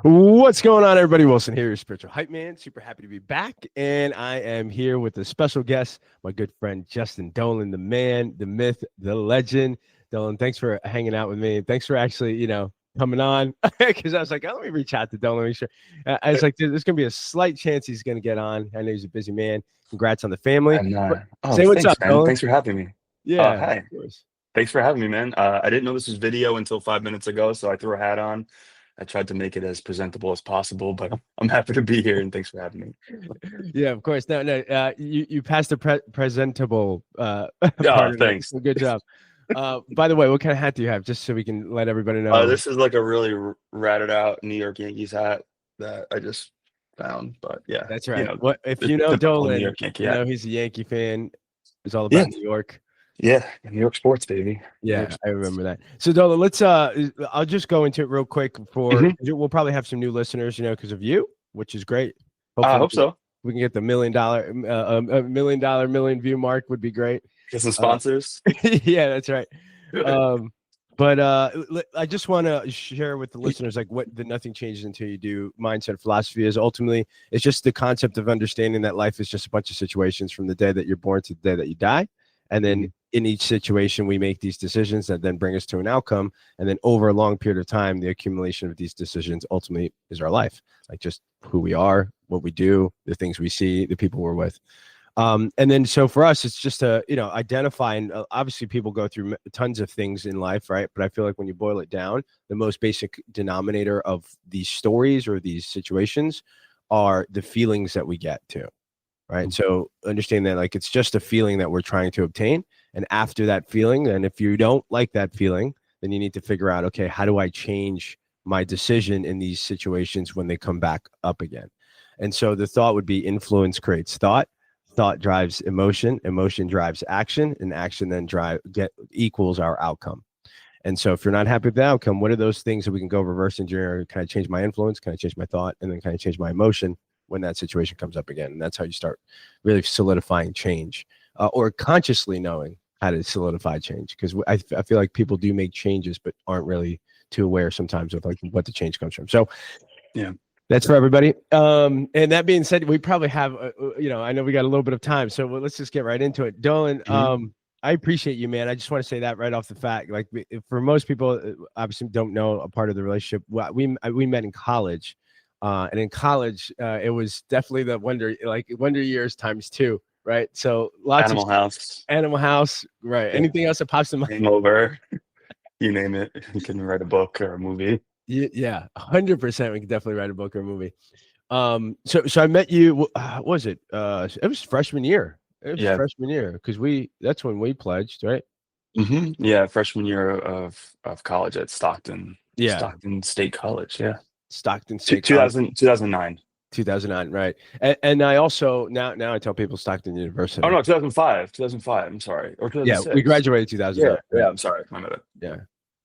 What's going on, everybody? Wilson here, your spiritual hype man. Super happy to be back. And I am here with a special guest, my good friend, Justin Dolan, the man, the myth, the legend. Dolan, thanks for hanging out with me. Thanks for actually, coming on. Because I was like, oh, let me reach out to Dolan. Make sure. I was like, there's going to be a slight chance he's going to get on. I know he's a busy man. Congrats on the family. And Say what's thanks, up, man. Dolan. Thanks for having me. Yeah. Hi. Of course. Thanks for having me, man. I didn't know this was video until 5 minutes ago, so I threw a hat on. I tried to make it as presentable as possible, but I'm happy to be here and thanks for having me. Yeah, of course. No, you passed the presentable part Yeah, of thanks. it. Good job. By the way, what kind of hat do you have, just so we can let everybody know? This is like a really ratted out New York Yankees hat that I just found, but yeah. That's right. What if the you know typical New Dolan, York Yankee you hat. know he's a Yankee fan. It's all about New York. Yeah, New York sports, baby. Yeah, I remember that. So Dolan, let's I'll just go into it real quick before we'll probably have some new listeners, because of you, which is great. I hope so. We can get the million view mark would be great. Get some sponsors. Yeah, that's right. But I just want to share with the listeners like what the nothing changes until you do mindset philosophy is. Ultimately, it's just the concept of understanding that life is just a bunch of situations from the day that you're born to the day that you die. And then in each situation, we make these decisions that then bring us to an outcome. And then over a long period of time, the accumulation of these decisions ultimately is our life, like just who we are, what we do, the things we see, the people we're with. And then so for us, it's just to, identify, and obviously people go through tons of things in life, right? But I feel like when you boil it down, the most basic denominator of these stories or these situations are the feelings that we get to. Right. So understand that like it's just a feeling that we're trying to obtain. And after that feeling, and if you don't like that feeling, then you need to figure out, okay, how do I change my decision in these situations when they come back up again? And so the thought would be influence creates thought. Thought drives emotion. Emotion drives action, and action then equals our outcome. And so if you're not happy with the outcome, what are those things that we can go reverse engineer? Can I change my influence? Can I change my thought? And then can I change my emotion when that situation comes up again? And that's how you start really solidifying change, or consciously knowing how to solidify change. Because I feel like people do make changes, but aren't really too aware sometimes of like what the change comes from. So yeah, that's for everybody. And that being said, we probably have, I know we got a little bit of time, so let's just get right into it. Dolan, I appreciate you, man. I just want to say that right off the fact. Like for most people, obviously don't know a part of the relationship. We met in college. And in college, it was definitely the wonder years times 2, right? So lots Animal House, right? Yeah. Anything else that pops in mind? Hangover, you name it. You can write a book or a movie. Yeah, 100%. We could definitely write a book or a movie. So I met you. What was it? It was freshman year. Freshman year because that's when we pledged, right? Yeah, freshman year of college at Stockton. Yeah, Stockton State College. Yeah. Stockton State 2009. 2009, right? And I also now I tell people Stockton University. Oh no, 2005. I'm sorry, or 2006. Yeah, we graduated 2009. Yeah, I'm sorry, my bad.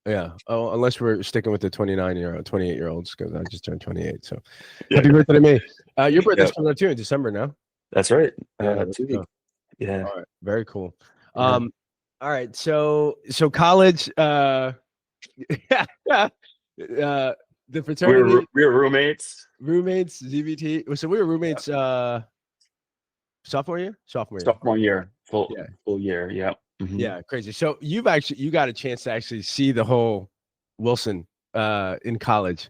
Yeah. Oh, unless we're sticking with the 28-year-olds, because I just turned 28. So happy birthday to me. Your birthday's coming up too in December now. That's right. Yeah. 2 weeks. Yeah. All right. Very cool. All right. So college. The fraternity. We were roommates. Roommates, ZBT. So we were roommates. Sophomore year. Full year. Yeah. Yeah, crazy. So you got a chance to actually see the whole Wilson in college.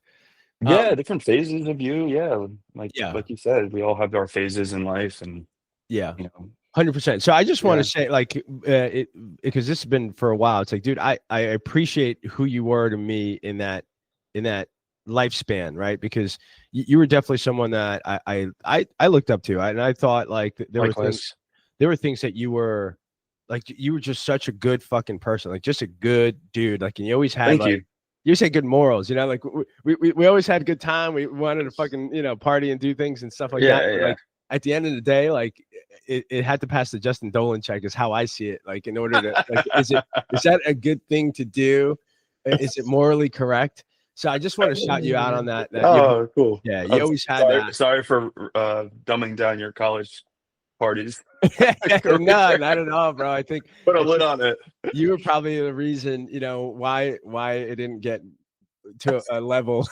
Yeah, different phases of you. Yeah, like you said, we all have our phases in life, and 100%. So I just want to say, like, because this has been for a while. It's like, dude, I appreciate who you were to me in that lifespan, right? Because you were definitely someone that I looked up to, and I thought like there were things that you were just such a good fucking person, like just a good dude, like, and you always had you say good morals, like we always had a good time. We wanted to fucking party and do things and stuff like that. But, like at the end of the day, like it had to pass the Justin Dolan check, is how I see it. Like in order to like, is that a good thing to do? Is it morally correct? So I just want to shout you out on that. Cool. Yeah, you always had that. Sorry for dumbing down your college parties. No, not at all, bro. I think put a lid on it. You were probably the reason, why it didn't get to a level.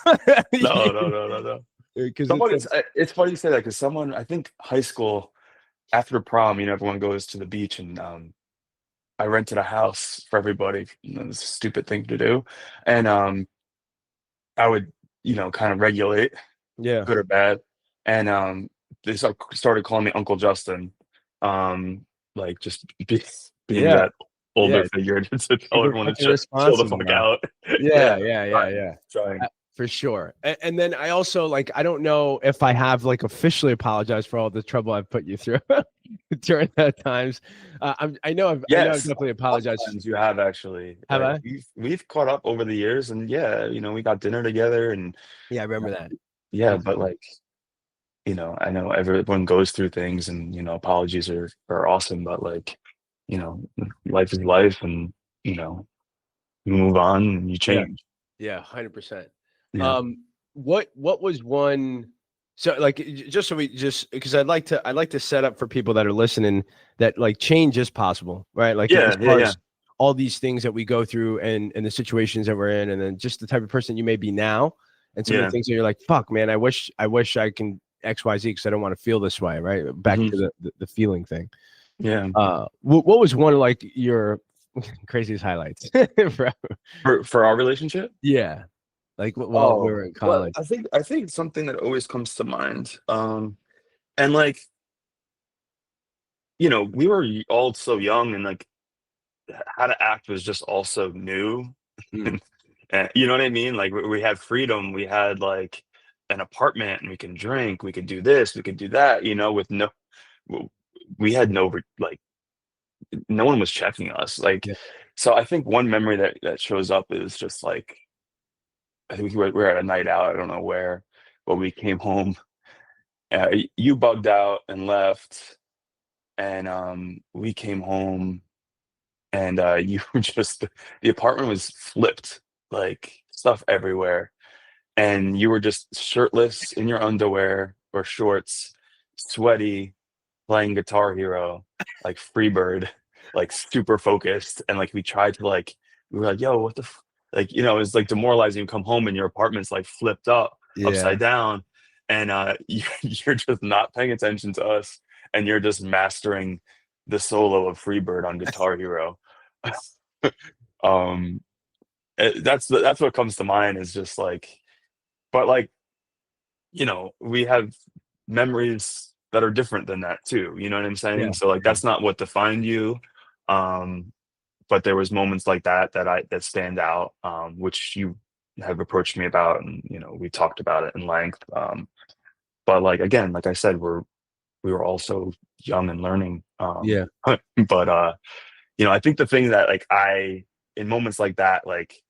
No. Because Someone, it's funny you say that because someone, I think high school after prom, everyone goes to the beach and I rented a house for everybody. It's a stupid thing to do, and I would kind of regulate, yeah, good or bad, and they started calling me Uncle Justin, like just being yeah, that yeah. older figure to tell Super everyone to fucking chill the responsible, fuck man. out. Yeah, Yeah, yeah, yeah, trying, yeah. trying. For sure. And then I also like I don't know if I have like officially apologized for all the trouble I've put you through during that times. I know I've Yes, definitely a couple apologized. times you have actually. Have Like I? we've caught up over the years, and yeah, we got dinner together, and Yeah, I uh, remember that. yeah, but Absolutely. like I know everyone goes through things, and apologies are awesome, but like you know, life is life, and you know, you move on and you Yeah. change. Yeah, 100%. Yeah, What was one so like just so we just because I'd like to set up for people that are listening that like change is possible, right? Like as far yeah. as all these things that we go through and the situations that we're in, and then just the type of person you may be now, and some of the Yeah. things that you're like, fuck, man, I wish I can XYZ because I don't want to feel this way, right? Back Hmm. to the feeling thing. Yeah. What was one of like your craziest highlights? For our relationship. Yeah. Like while we Oh, were in well, college. I think something that always comes to mind, and like we were all so young, and like how to act was just also new. Mm, And you know what I mean? Like we had freedom, we had like an apartment, and we can drink, we could do this, we could do that, with no, w- we had no like no one was checking us. Like, yeah. so I think one memory that shows up is just like I think we were at a night out, I don't know where, but we came home. You bugged out and left, and we came home, and you were just the apartment was flipped, like stuff everywhere, and you were just shirtless in your underwear or shorts, sweaty, playing Guitar Hero, like Freebird, like super focused, and like we were like, "Yo, what the?" Like it was like demoralizing. You come home and your apartment's like flipped up, Yeah. upside down, and you're just not paying attention to us, and you're just mastering the solo of Freebird on Guitar Hero. um, that's what comes to mind is just like, but like we have memories that are different than that too. You know what I'm saying? Yeah. So like Yeah. that's not what defined you. Um, but there was moments like that stand out, which you have approached me about, and we talked about it in length. But like again, like I said, we were also young and learning. Yeah. But I think the thing that like in moments like that, like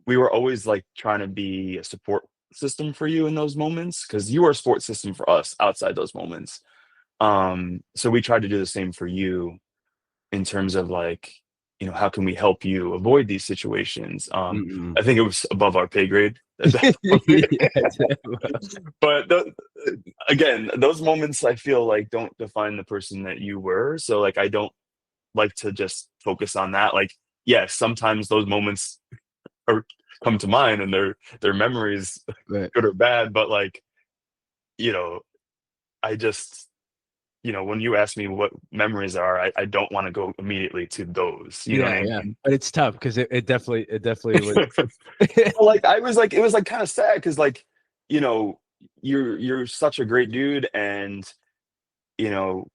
we were always like trying to be a support system for you in those moments because you were a support system for us outside those moments. So we tried to do the same for you in terms of like, how can we help you avoid these situations? Mm-mm. I think it was above our pay grade at that point. Yeah. But again, those moments I feel like don't define the person that you were. So like I don't like to just focus on that. Like, yes, sometimes those moments or come to mind and their memories, Right. good or bad, but like you know I just when you ask me what memories are, I don't want to go immediately to those, you know what Yeah. I Yeah. mean? But it's tough because it definitely was. Well, like I was like it was like kind of sad because like you know you're such a great dude, and you know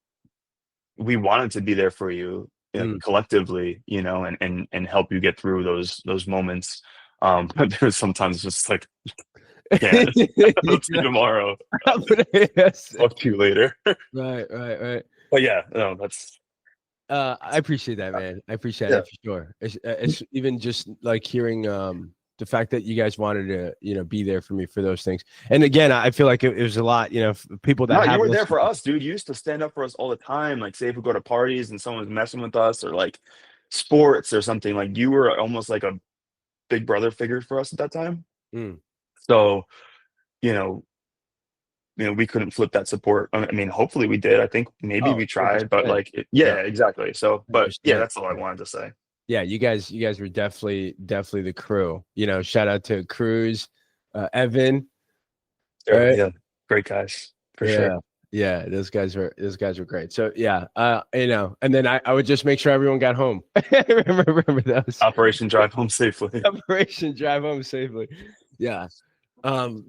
we wanted to be there for you, Mm. collectively, and help you get through those moments. But there's sometimes just like can't. I'll see you Yeah. tomorrow. But yes. Talk to you later. Right. Right. Right. But yeah, no, that's I appreciate that, man. I appreciate yeah. it for sure. It's even just like hearing the fact that you guys wanted to be there for me for those things. And again, I feel like it was a lot. People that No, you have were there listened. for us, dude. You used to stand up for us all the time. Like, say if we go to parties and someone's messing with us, or like sports or something, like you were almost like a big brother figure for us at that time. Mm, So, you know, we couldn't flip that support. I mean, hopefully we did. I think maybe oh, we tried, but 100%. like, Yeah, yeah, exactly. So, but yeah, 100%. that's all I wanted to say. Yeah, you guys were definitely the crew. You know, shout out to Cruz, Evan. All right. Yeah, great guys for sure. Yeah. Yeah, those guys were great. So yeah, you know, and then I would just make sure everyone got home. Remember those. Operation Drive Home Safely. Operation Drive Home Safely. Yeah.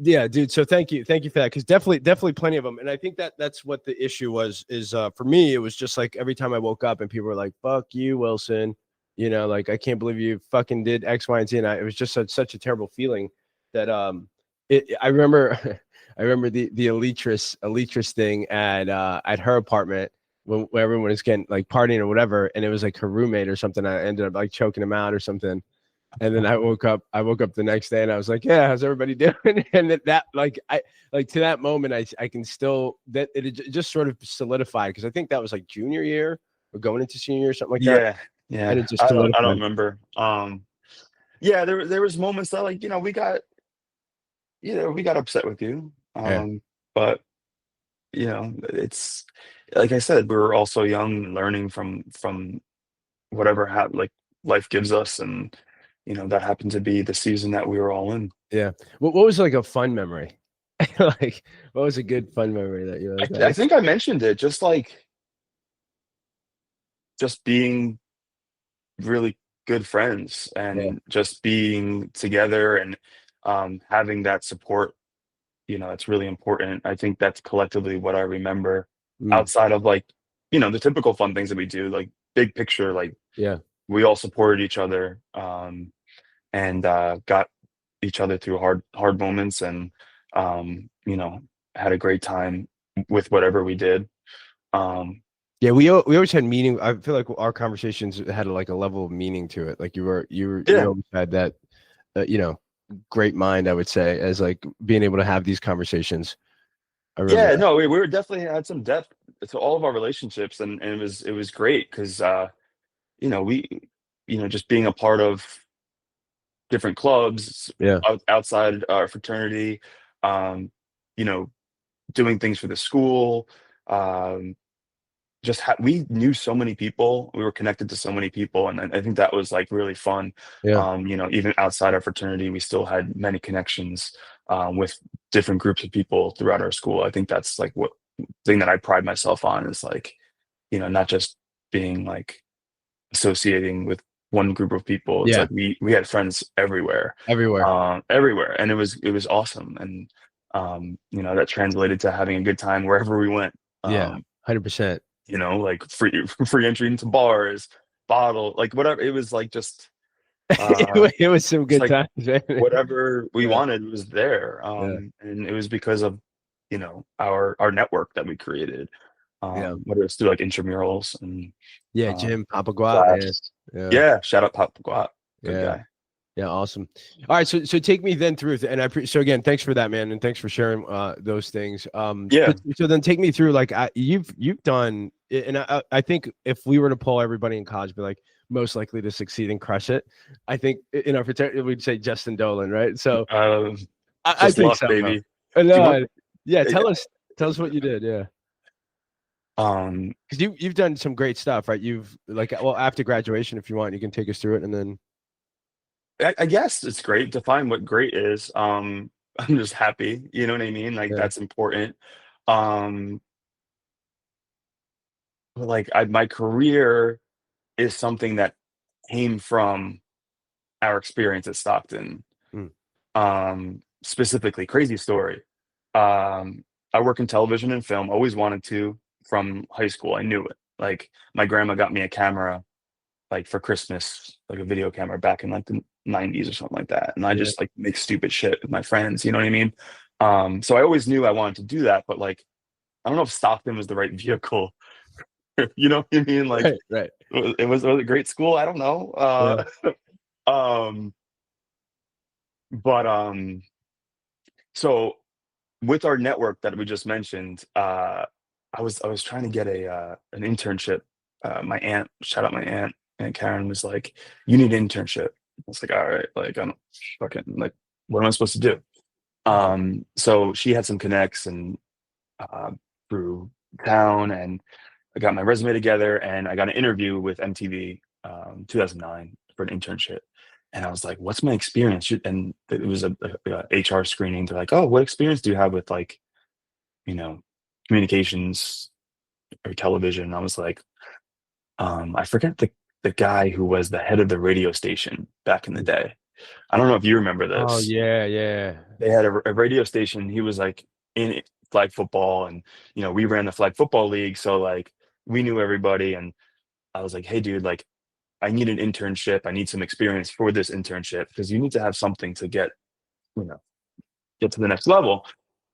Yeah, dude. So thank you for that. Cause definitely plenty of them. And I think that that's what the issue was, is for me, it was just like every time I woke up and people were like, fuck you, Wilson. You know, like I can't believe you fucking did X, Y, and Z. And it was just such a terrible feeling that I remember I remember the Elitris thing at her apartment when everyone was getting like partying or whatever, and it was like her roommate or something. I ended up like choking him out or something. And then I woke up the next day and I was like, yeah, how's everybody doing? And that like I like to that moment, I can still that it just sort of solidified, because I think that was like junior year or going into senior year or something like that. Yeah, And yeah. it just I don't solidified. remember. Yeah, there was moments that, like, we got upset with you. Yeah. But it's like I said, we were also young and learning from whatever like life gives us, and that happened to be the season that we were all in. Yeah. What was like a fun memory? Like what was a good fun memory that you're like, I think I mentioned it, just like just being really good friends yeah. and just being together and having that support. It's really important. I think that's collectively what I remember, Mm, outside of, like, the typical fun things that we do, like big picture, like yeah. we all supported each other, and got each other through hard moments, and had a great time with whatever we did. Um, Yeah, we always had meaning. I feel like our conversations had like a level of meaning to it. Like you yeah, always had that, you know, great mind. I would say, as like being able to have these conversations. I remember yeah, that. no, we were definitely had some depth to all of our relationships, and it was great because we just being a part of different clubs Yeah, outside our fraternity, um, you know, doing things for the school. Um, we knew so many people. We were connected to so many people, and I think that was like really fun. yeah, Even outside our fraternity, we still had many connections with different groups of people throughout our school. I think that's like what thing that I pride myself on, is like, not just being like associating with one group of people. It's yeah. like we had friends everywhere, Everywhere. everywhere, and it was awesome, and that translated to having a good time wherever we went. Yeah, Um, 100%. like free free entry into bars, bottle, like whatever. It was like just It was some it's good like times, man. whatever we Yeah, wanted was there. yeah, And it was because of our network that we created, yeah, whether it's through like intramurals and yeah. um, Jim Papagua, man. class. Yeah, Yeah, shout out Pop Guap, good yeah. guy. Yeah, awesome. All right, so take me then through, and so again, thanks for that, man, and thanks for sharing those things. Yeah, So then take me through, like, you've done, and I think if we were to poll everybody in college, be like most likely to succeed and crush it, I think in our fraternity we'd say Justin Dolan, right? So uh, I just think luck, so, bro. baby. Do you want? No, yeah, uh, tell us what you did, yeah, Um, because you've done some great stuff, right? You've like, well, after graduation, if you want, you can take us through it, and then I guess it's great. Define what great is. I'm just happy. You know what I mean? Like, yeah, that's important. Um, but like my career is something that came from our experience at Stockton. mm, Specifically, crazy story. I work in television and film. Always wanted to from high school. I knew it. Like, my grandma got me a camera, like, for Christmas, like a video camera back in like the 90s or something like that. And I yeah, just like make stupid shit with my friends. You know what I mean? So I always knew I wanted to do that, but like, I don't know if Stockton was the right vehicle. You know what I mean? Like, right, right, was it great school? I don't know. yeah, Um, but so with our network that we just mentioned, I was trying to get an internship. My aunt, shout out my Aunt Karen, was like, "You need an internship." I was like, "All right, like, I don't fucking, like, what am I supposed to do?" So she had some connects and uh, through town, and I got my resume together, and I got an interview with MTV 2009 for an internship. And I was like, what's my experience? And it was a HR screening. They're like, oh, what experience do you have with like, communications or television? And I was like, I forget the guy who was the head of the radio station back in the day. I don't know if you remember Oh this. yeah. They had a radio station. He was like in flag football, and we ran the flag football league, so like we knew everybody. And I was like, hey, dude, like I need an internship. I need some experience for this internship because you need to have something to you know, get to the next level.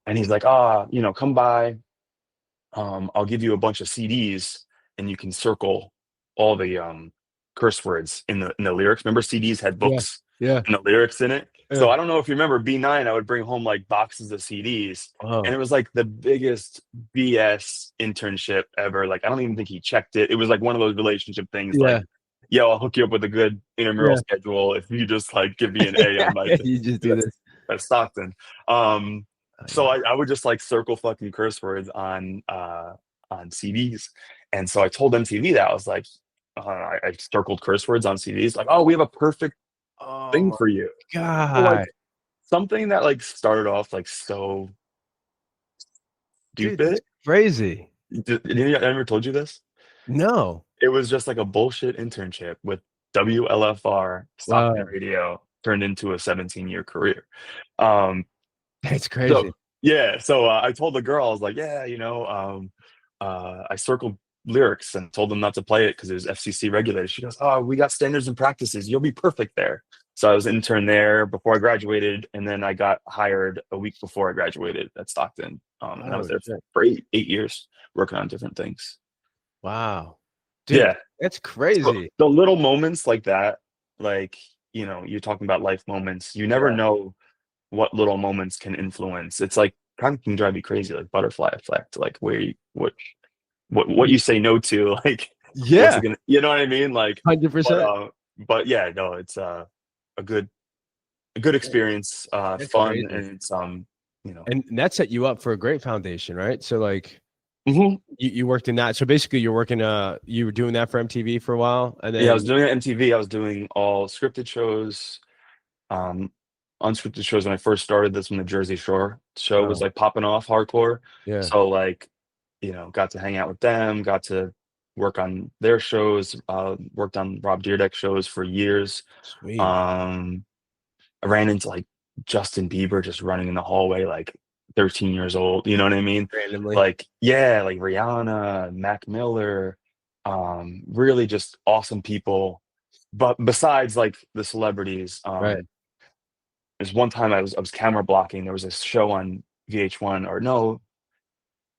And he's like, come by. I'll give you a bunch of CDs and you can circle all the curse words in the lyrics. Remember CDs had Yeah. books Yeah. and the lyrics in it? So Yeah. I don't know if you remember B9, I would bring home like boxes of CDs. And it Oh was like the biggest BS internship ever. Like I don't even think he checked it. It was like one of those relationship things like, yeah. yo, I'll hook you up with a good intramural Yeah. schedule if you just like give me an A on my You just do that's this. that's Stockton. So Yeah. I would just like circle fucking curse words on CDs. And so I told MTV that I was like, I circled curse words on CDs, like, oh, we have a perfect Oh thing my for you. So like God. something that like started off like so Dude, that's stupid. crazy. Did I ever told you this? No. It was just like a bullshit internship with WLFR Stockton Wow. Radio turned into a 17-year career. Um, That's So crazy. yeah, so I told the girl, I was like, yeah, I circled lyrics and told them not to play it because it was FCC regulated. She goes, oh, we got standards and practices. You'll be perfect there. So I was intern there before I graduated, and then I got hired a week before I graduated at Stockton, and I was Oh there shit. for 8 years working on different things. Wow. Dude, Yeah, that's so crazy. the little moments like that, like you're talking about life moments. You never Yeah. know what little moments can influence. It's like kind of can drive you crazy, like butterfly effect, like where you what you say no to, like what's it Yeah. gonna, what I mean? Like, but 100%. but yeah, no, it's a good experience, That's fun, crazy. and it's you know. And that set you up for a great foundation, right? So like Mhm. you worked in that. So basically you're working you were doing that for MTV for a while and Yeah, I was then doing it at MTV. I was doing all scripted shows, um, unscripted shows when I first started. This when the Jersey Shore show was wow. like popping off hardcore. Yeah. So like, got to hang out with them, got to work on their shows, worked on Rob Dyrdek shows for years. Sweet. Um, I ran into like Justin Bieber just running in the hallway, like 13 years old. You know what I mean? Randomly. Like, yeah, like Rihanna, Mac Miller, really just awesome people. But besides like the celebrities, Right. there's one time I was camera blocking. There was a show on VH1 or no,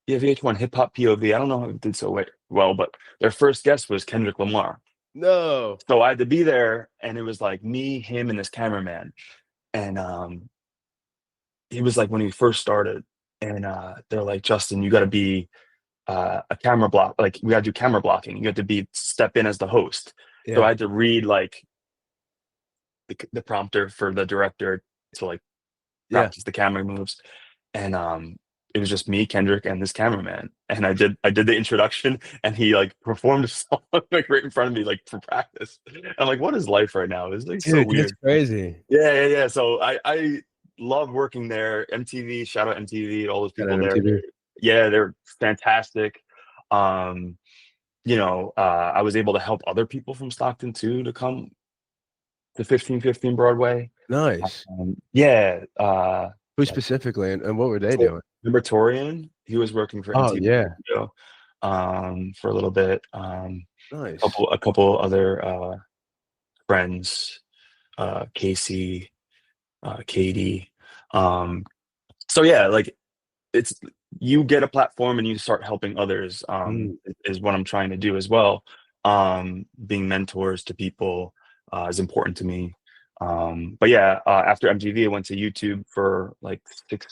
yeah, VH1 Hip Hop POV. I don't know if it did so well, but their first guest was Kendrick Lamar. No. So I had to be there, and it was like me, him, and this cameraman. And he was like when he first started, and they're like, Justin, you got to be a camera block. Like we got to do camera blocking. You have to be step in as the host. So I Yeah. had to read like the prompter for the director to like Yeah. practice the camera moves. And it was just me, Kendrick, and this cameraman. And I did the introduction, and he like performed a song like right in front of me, like for practice. I'm like, what is life right now? It's like so Dude, that's weird. crazy. Yeah. So I love working there. MTV, shout out MTV, all those Got an people there. MTV. They're fantastic. Um, I was able to help other people from Stockton too to come to 1515 Broadway. Nice. Yeah, Who specifically and what were they so doing? remember Torian? He was working for Oh MTV yeah. Radio, for a little bit. Nice. A couple other friends, Casey, Katie. Um, so yeah, like it's you get a platform and you start helping others. Mm. Is what I'm trying to do as well. Being mentors to people is important to me. But yeah, after MTV, I went to YouTube for like 6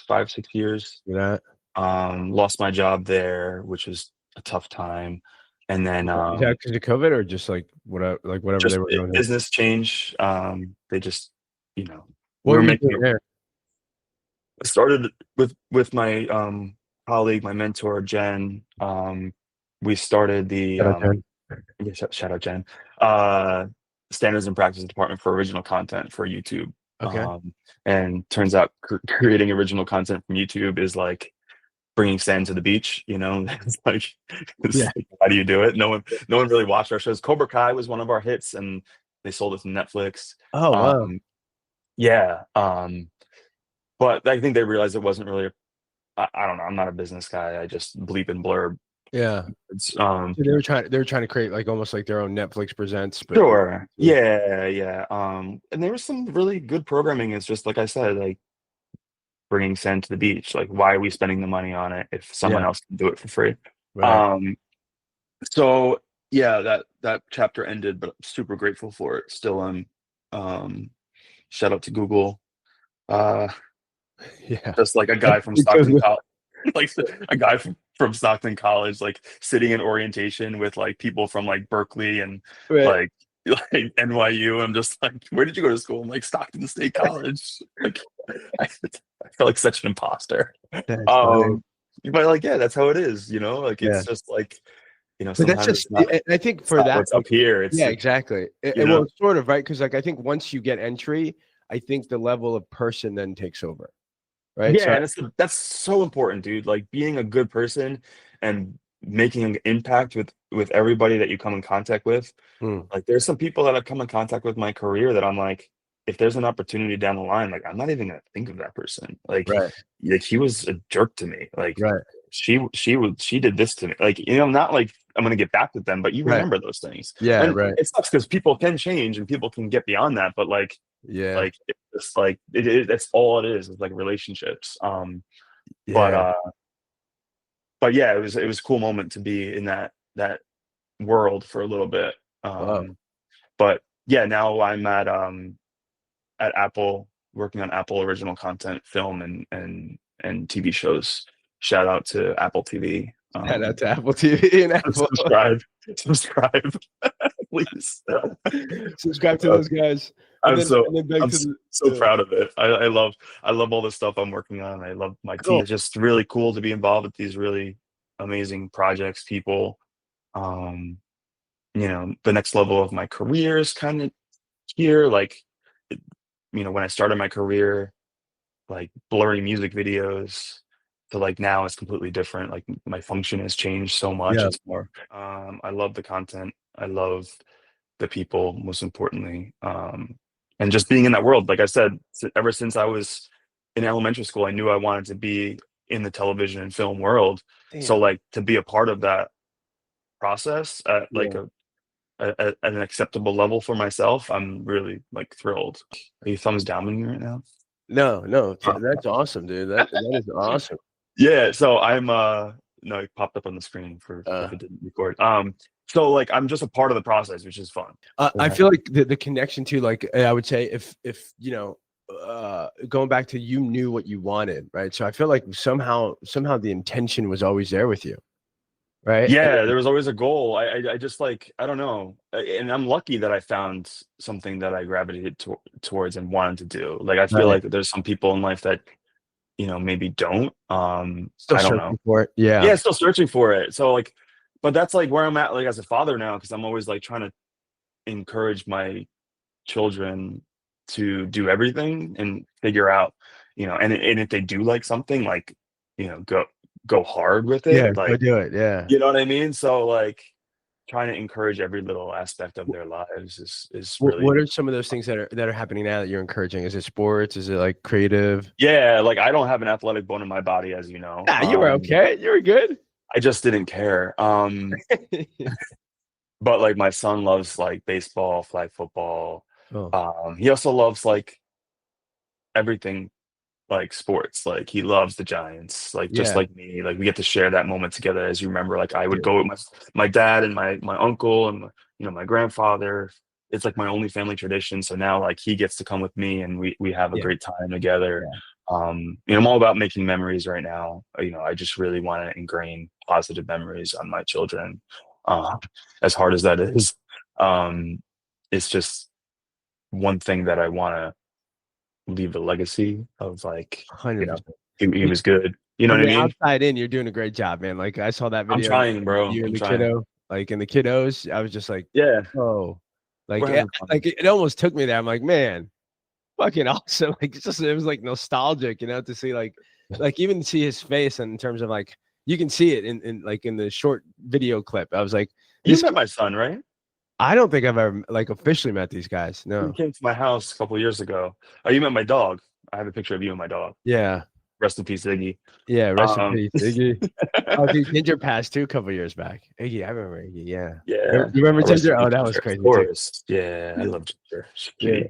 years. You know? Lost my job there, which was a tough time. And then Is that because of COVID or just like whatever they just were doing there? business change. They just, we What were were you making doing there? I started with my colleague, my mentor, Jen. We started the Shout out Jen. yeah, shout out Jen. uh, standards and practice department for original content for YouTube. Okay. And turns out creating original content from YouTube is like bringing sand to the beach. It's like, Yeah. how do you do it? No one really watched our shows. Cobra Kai was one of our hits, and they sold it to Netflix. Oh wow. Yeah. But I think they realized it wasn't really. I don't know. I'm not a business guy. I just bleep and blurb. Yeah. It's So they were trying to create like almost like their own Netflix presents, but sure. Yeah. And there was some really good programming. It's just like I said, like bringing sand to the beach. Like, why are we spending the money on it if someone yeah. else can do it for free? Right. Um, so yeah, that chapter ended, but I'm super grateful for it. Still am. Shout out to Google. Uh, Yeah. just like a guy from Stockton College, like a guy from Stockton College, like sitting in orientation with like people from like Berkeley and Right. like like NYU. I'm just like, where did you go to school? I'm like Stockton State College. Like I, I feel like such an imposter. That's funny. Um, but like, yeah, that's how it is. Like Yeah. it's just like, But that's sometimes just, I think it's for not that, what's up here. yeah, exactly. You Well, know, it's sort of right because like I think once you get entry, I think the level of person then takes over, right? yeah, So and that's so important, dude. Like being a good person and making an impact with everybody that you come in contact with. mm, Like there's some people that I've come in contact with in my career that I'm like, if there's an opportunity down the line, like I'm not even gonna think of that person. right, Like he was a jerk to me. Like right, she did this to me. Like, not like I'm gonna get back with them, but you right, remember those things. yeah, And right, it sucks because people can change and people can get beyond that, but yeah, it's just like that's all it is like relationships. But yeah. but yeah, it was a cool moment to be in that world for a little bit. Wow. But yeah, now I'm at Apple working on Apple original content, film and TV shows. Shout out to Apple TV. Shout out to Apple TV and Apple. Subscribe, please. Subscribe to Uh, those guys, and I'm then so and then back I'm to so proud of it. I love all the stuff I'm working on. I love my team. cool. It's just really cool to be involved with these really amazing projects, people. Um, the next level of my career is kind of here. Like, when I started my career, like blurry music videos to like now it's completely different. Like my function has changed so much. Yeah, It's more, I love the content. I love the people, most importantly. And just being in that world, like I said, ever since I was in elementary school, I knew I wanted to be in the television and film world. So damn. like to be a part of that process at like Yeah. at an acceptable level for myself, I'm really like thrilled. Are you thumbs down on me right now? No, no, Uh, that's awesome, dude. That is awesome. yeah, so I'm no, it popped up on the screen for if Uh, it didn't record. So like I'm just a part of the process, which is fun. I Yeah. feel like the connection to like I would say if going back to you knew what you wanted, right? So I feel like somehow the intention was always there with you, right? Yeah, there was always a goal. I just like I don't know, and I'm lucky that I found something that I gravitated towards and wanted to do. Like I feel Right. like there's some people in life that maybe don't. Still I don't know. searching for it. Yeah. Yeah, still searching for it. So like, but that's like where I'm at, like as a father now, because I'm always like trying to encourage my children to do everything and figure out, and if they do like something, like, go hard with Yeah. it, Go like, do it. Yeah. you know what I mean? So like, trying to encourage every little aspect of their lives is What really, are some of those things that are happening now that you're encouraging? Is it sports? Is it like creative? yeah. Like I don't have an athletic bone in my body, as you know. Yeah, you were okay. You were good. I just didn't care. But like my son loves like baseball, flag football. Oh, He also loves like everything like sports. Like he loves the Giants, like just yeah. like me. Like we get to share that moment together. As you remember, like I would Dude. go with my dad and my uncle and my grandfather. It's like my only family tradition. So now like he gets to come with me and we have a Yeah. great time together. Yeah. I'm all about making memories right now. I just really want to ingrain positive memories on my children. Uh, as hard as that is, it's just one thing that I want to leave a legacy of, like, 100%. he was good. You know From what I the mean? outside in, you're doing a great job, man. Like I saw that I'm video trying, bro. you and I'm the trying. kiddo, like and the kiddos. I was just like, Yeah. oh. Like, We're having fun. like it almost took me there. I'm like, man, fucking awesome. Like, it's just, it was like nostalgic, to see like even see his face in terms of like, you can see it in like in the short video clip. I was like, You this, met my son, right? I don't think I've ever like officially met these guys. You No. came to my house a couple years ago. Oh, you met my dog. I have a picture of you and my dog. Yeah. Rest in peace, Iggy. Yeah. Rest in Um, peace, Iggy. Oh, dude, Ginger passed too a couple years back. Iggy, I remember Iggy. Yeah. yeah. You remember Rest in Ginger? Oh, peace, that was Ginger. Of crazy too. course. Yeah, I love Ginger. She's Yeah. cutie.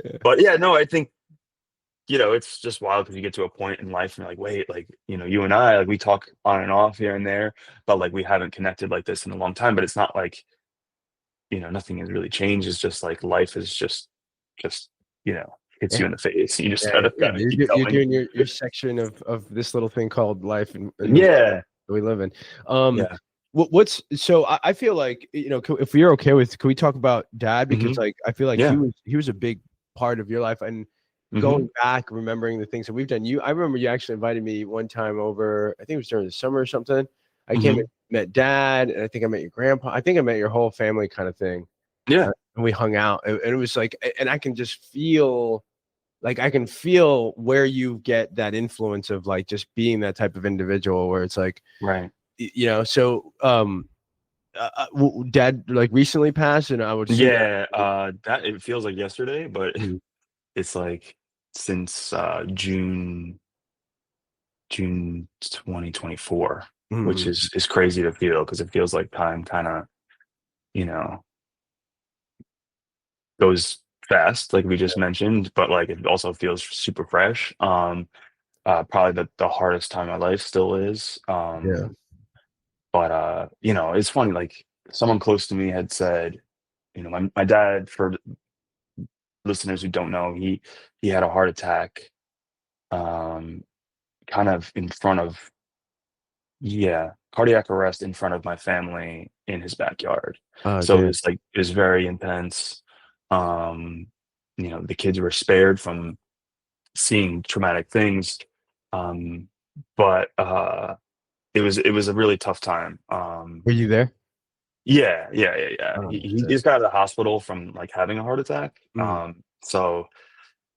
Yeah. But yeah, no, I think, it's just wild because you get to a point in life and you're like, wait, like, you and I, like, we talk on and off here and there, but like we haven't connected like this in a long time. But it's not like, nothing has really changed. It's just like life is just, hits Yeah. you in the face. You just Yeah, gotta yeah. kind of keep You're going. doing your section of this little thing called life in the world Yeah. that we live in. Um, Yeah. what's so I feel like if you're okay with, can we talk about dad, because Hmm. like I feel like Yeah. he was a big part of your life, and Hmm. going back remembering the things that we've done. I remember you actually invited me one time over. I think it was during the summer or something. I came and Hmm. met dad, and I think I met your grandpa. I think I met your whole family kind of thing, Yeah. and we hung out, and it was like, and I can just feel like I can feel where you get that influence of like just being that type of individual where it's like, Right. so dad like recently passed, and I would assume that. Yeah. That it feels like yesterday, but Mhm. it's like since June 2024, which Mhm. is crazy to feel because it feels like time kind of, you know, goes fast, like we just mentioned, but like it also feels super fresh. Probably the hardest time of my life still is. Yeah. But it's funny, like someone close to me had said, my dad, for listeners who don't know, he had a heart attack, um, kind of in front of, yeah, cardiac arrest in front of my family in his backyard. Oh, So dude. it was very intense. Um, the kids were spared from seeing traumatic things. Um, but it was a really tough time. Were you there? Yeah, yeah, yeah, yeah. Oh, He shit. just got out of the hospital from like having a heart attack. Mm. So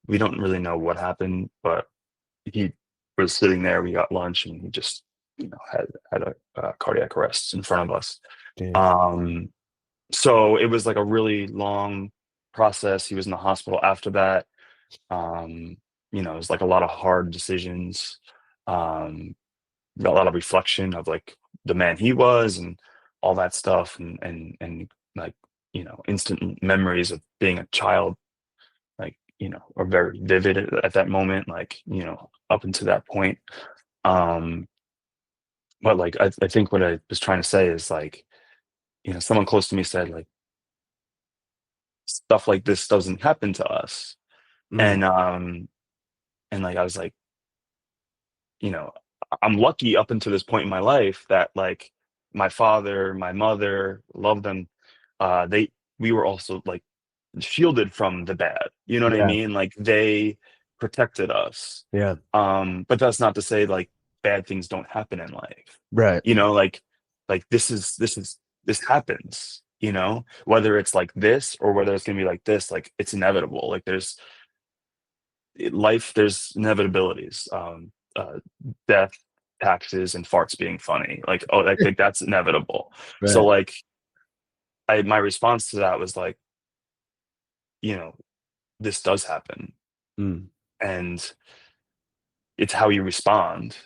we don't really know what happened, but he was sitting there. We got lunch, and he just had a cardiac arrest in front of us. Damn. Um, so it was like a really long process. He was in the hospital after that. Um, it was like a lot of hard decisions, um, a lot of reflection of like the man he was and all that stuff, and like instant memories of being a child, like are very vivid at that moment, like up until that point. Um, but like I think what I was trying to say is like someone close to me said like stuff like this doesn't happen to us, Mm. and like I was like, you know, I'm lucky up until this point in my life that like my father, my mother, love them. They We were also like shielded from the bad. You know what I Yeah. mean? Like they protected us. Yeah. But that's not to say like bad things don't happen in life. Right. Like this happens. Whether it's like this or whether it's gonna be like this, like it's inevitable. Like there's inevitabilities. Death, taxes, and farts being funny. Like, oh, I think that's inevitable. So Right. like my response to that was like, you know, this does happen. Mm. And it's how you respond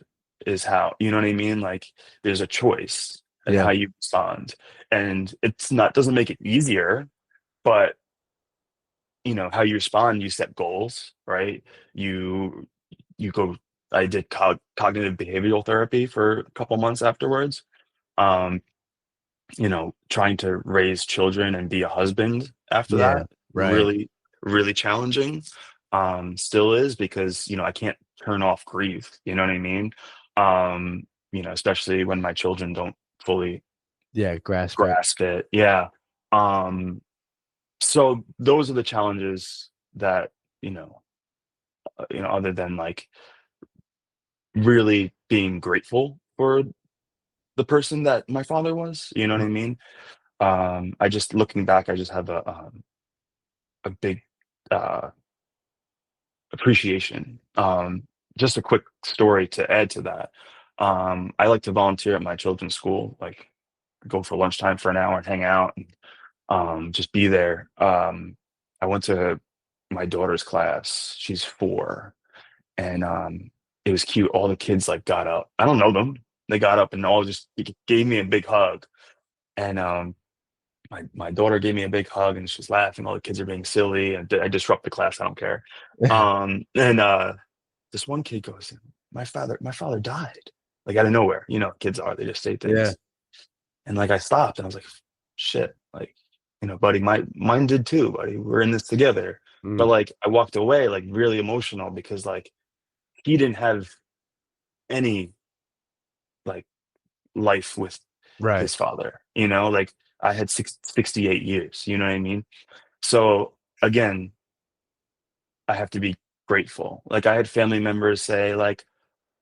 is how, you know what I mean? Like there's a choice in Yeah. how you respond. And it's not doesn't make it easier, but how you respond, you set goals, right? You go I did cognitive behavioral therapy for a couple months afterwards. Um, trying to raise children and be a husband after Yeah. that, Right. really, really challenging. Still is because, I can't turn off grief, you know what I mean? Especially when my children don't fully Yeah. Grasp it. grasp it. Yeah. Um, so those are the challenges that, other than like really being grateful for the person that my father was, you know what I mean? I just looking back, I just have a big uh, appreciation. Just a quick story to add to that. I like to volunteer at my children's school, like go for lunchtime for an hour and hang out and just be there. I went to my daughter's class. She's 4, and it was cute. All the kids like got up. I don't know them. They got up and all just gave me a big hug. And my daughter gave me a big hug, and she's laughing. All the kids are being silly, and I disrupt the class. I don't care. And this one kid goes, my father died, like out of nowhere. You know, kids are, they just say Yeah. things. And like I stopped and I was like, shit, like, you know, buddy, mine did too, buddy. We're in this together. But Mm. like I walked away like really emotional because like he didn't have any like life with Right. his father, you know, like I had 68 years, you know what I mean? So again, I have to be grateful. Like I had family members say like,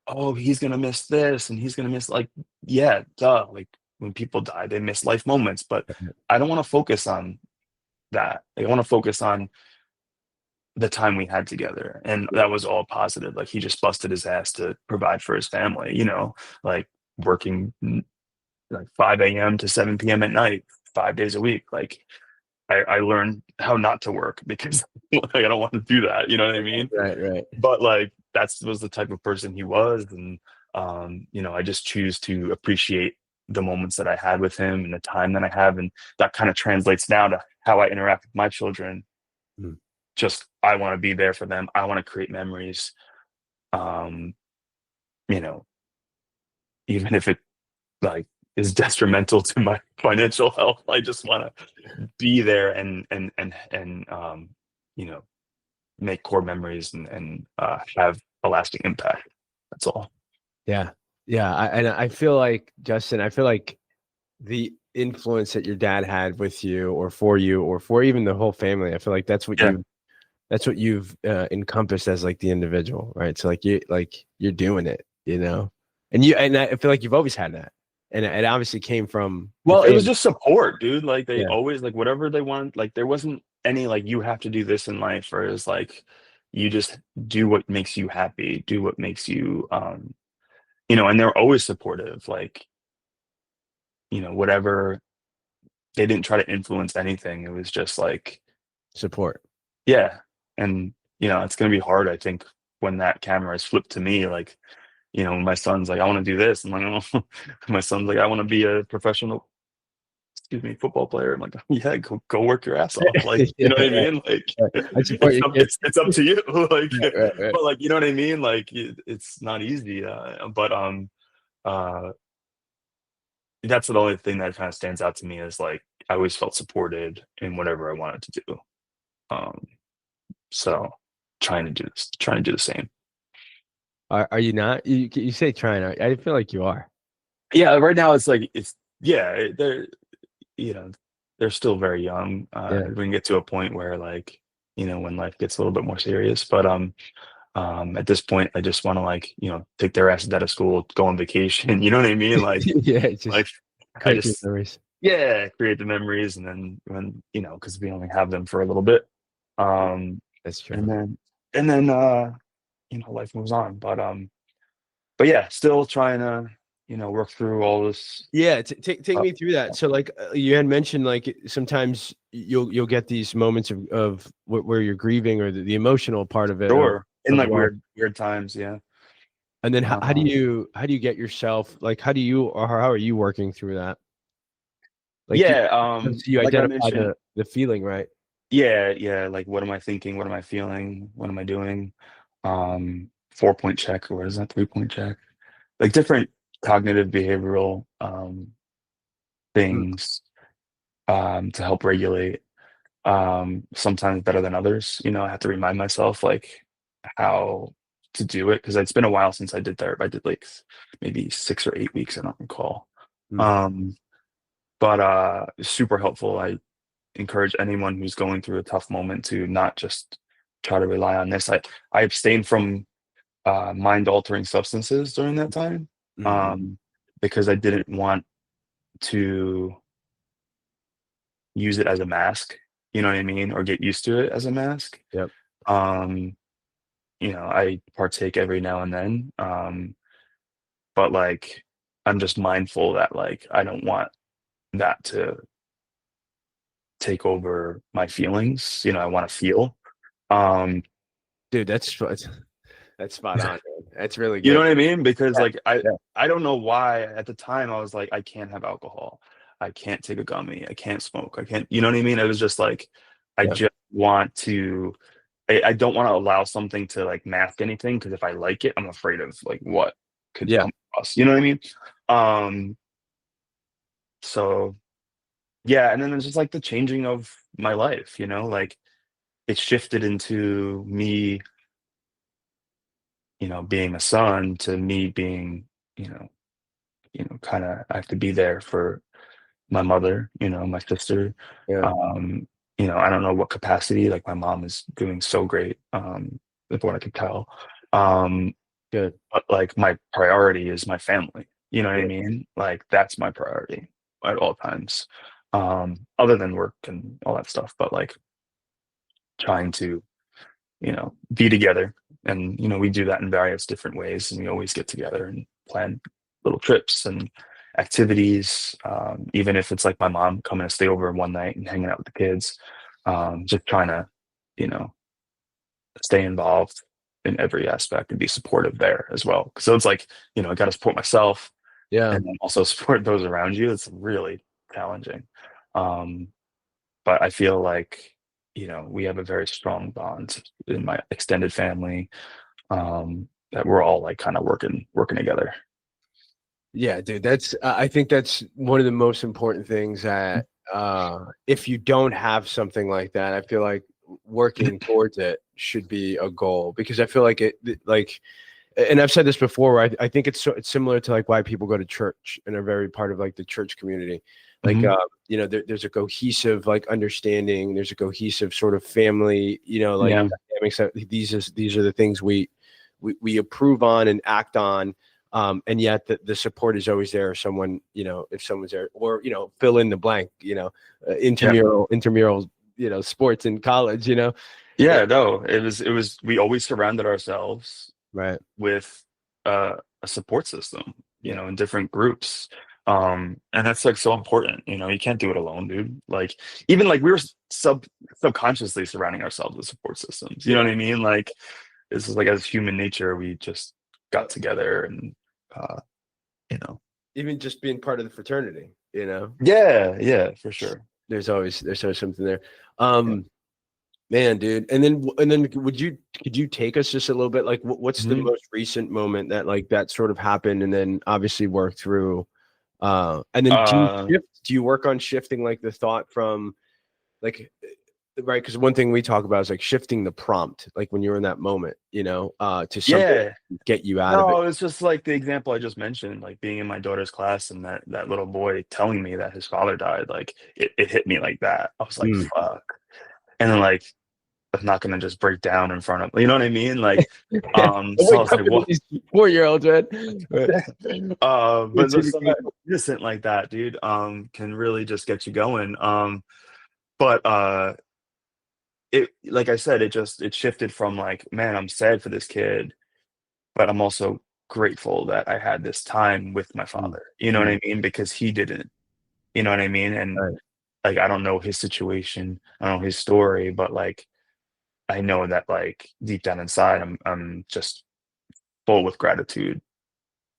oh, he's gonna miss this and he's gonna miss like, yeah, duh. Like when people die, they miss life moments, but I don't want to focus on that. Like, I want to focus on the time we had together, and that was all positive. Like he just busted his ass to provide for his family, you know, like working like 5 a.m. to 7 p.m. at night, 5 days a week. Like I learned how not to work because like, I don't want to do that. You know what I mean? Right. Right. But like that was the type of person he was, and you know, I just choose to appreciate the moments that I had with him and the time that I have, and that kind of translates now to how I interact with my children. Mm. Just I want to be there for them. I want to create memories. Um, you know, even if it like is detrimental to my financial health, I just want to be there and you know, make core memories and have a lasting impact. That's all. Yeah. Yeah. And I feel like, Justin, I feel like the influence that your dad had with you or for even the whole family, I feel like Yeah, that's what you've encompassed as like the individual, right? So like you're doing it, you know, and I feel like you've always had that, and it obviously came from the well, it was family. just support, dude. Like they Yeah, always like whatever they want. Like there wasn't any like you have to do this in life, or it's like you just do what makes you happy, do what makes you you know, and they're always supportive. Like, you know, whatever, they didn't try to influence anything. It was just like, support. yeah. And, you know, it's gonna be hard, I think, when that camera is flipped to me, like, you know, when my son's like, I want to do this. I'm like, oh. My son's like, I want to be a professional, excuse me, football player. I'm like, yeah, go work your ass off. Like, you Yeah, know what I right, mean? Like, right. I support your kid. it's up to you. Like, Right, right, right. but like, you know what I mean? Like, it's not easy. But uh, that's the only thing that kind of stands out to me is like I always felt supported in whatever I wanted to do. Um, so trying to do the same. Are you not? You say trying. I feel like you are. Yeah, right now it's like it's yeah, they're you know, they're still very young. Yeah. We can get to a point where like, you know, when life gets a little bit more serious. But at this point I just want to like, you know, take their asses out of school, go on vacation, you know what I mean? Yeah. Just Like I create these just memories. yeah, create the memories and then when you know, because we only have them for a little bit. Um That's true. and then you know, life moves on. But yeah, still trying to, you know, work through all this. Yeah, take Uh, me through that. So, like you had mentioned, like sometimes you'll get these moments of where you're grieving or the emotional part of it sure. In of like loss, weird times, yeah. and then Uh, how do you get yourself like how do you or how are you working through that? Like yeah, you like I identify mentioned, the feeling, right? yeah, yeah, like what am I thinking? What am I feeling? What am I doing? 4-point check, or what is that? 3-point check? Like different cognitive behavioral Mm. things to help regulate. Sometimes better than others. You know, I have to remind myself like how to do it because it's been a while since I did therapy. I did like maybe 6 or 8 weeks, I don't recall. Mm. Um, but super helpful. I encourage anyone who's going through a tough moment to not just try to rely on this. I abstained from mind altering substances during that time Mm. um, because I didn't want to use it as a mask, you know what I mean, or get used to it as a mask. Yep. Um, I partake every now and then. But like I'm just mindful that like I don't want that to take over my feelings. I want to feel. Um, Dude, that's spot on, man. That's really you know good. what I mean? Because Yeah. like I Yeah. I don't know why at the time I was like, I can't have alcohol. I can't take a gummy. I can't smoke. I can't, you know what I mean? It was just like I Yeah. just want to I don't want to allow something to like mask anything because if I like it, I'm afraid of like what could Yeah. come across. You know what I mean? Um, so yeah, and then there's just like the changing of my life, like it shifted into me, being a son to me being, you know, kind of I have to be there for my mother, my sister. Yeah. Um, I don't know what capacity, like my mom is doing so great, with what I could tell. Um, Good. but like my priority is my family. You know what I Yeah. mean? Like that's my priority at all times. Other than work and all that stuff, but like trying to, be together. And, we do that in various different ways. And we always get together and plan little trips and activities. Even if it's like my mom coming to stay over one night and hanging out with the kids, just trying to, you know, stay involved in every aspect and be supportive there as well. So it's like, I got to support myself Yeah. and then also support those around you. It's really challenging. Um, but I feel like, we have a very strong bond in my extended family, that we're all like kind of working together. Yeah, dude, I think that's one of the most important things that if you don't have something like that, I feel like working towards it should be a goal because I feel like like and I've said this before where I think it's similar to like why people go to church and are very part of like the church community. Like Mhm. there's a cohesive like understanding, there's a cohesive sort of family, like Yeah. dynamics that these are the things we approve on and act on. And yet the support is always there if someone, if someone's there or, fill in the blank, Yeah. intramural, sports in college, Yeah. No, we always surrounded ourselves right. with a support system, Yeah. in different groups. And that's like so important. You can't do it alone, dude. Like even like we were subconsciously surrounding ourselves with support systems. You know Yeah. what I mean? Like this is like as human nature, we just Yeah. got together and uh, you know. Even just being part of the fraternity, Yeah, yeah, for sure. there's always something there. Yeah. Man, dude. And then could you take us just a little bit like what's the Mhm. most recent moment that like that sort of happened and then obviously work through and then Uh, do you work on shifting like the thought from like right because one thing we talk about is like shifting the prompt like when you're in that moment to something yeah. get you out of it. No, it's just like the example I just mentioned, like being in my daughter's class and that little boy telling me that his father died, like it hit me like that. I was like, Mm. fuck. And then like I'm not gonna just break down in front of you know what I mean? Like so I Wake was up like, to what? these 4-year-olds, man. Right. But What's there's in something your innocent like that, dude, can really just get you going. But it like I said, it shifted from like, man, I'm sad for this kid, but I'm also grateful that I had this time with my Mm, father. You know what mm, I mean? Because he didn't. You know what I mean? And right. like I don't know his situation, I don't know his story, but like I know that like deep down inside I'm just full with gratitude.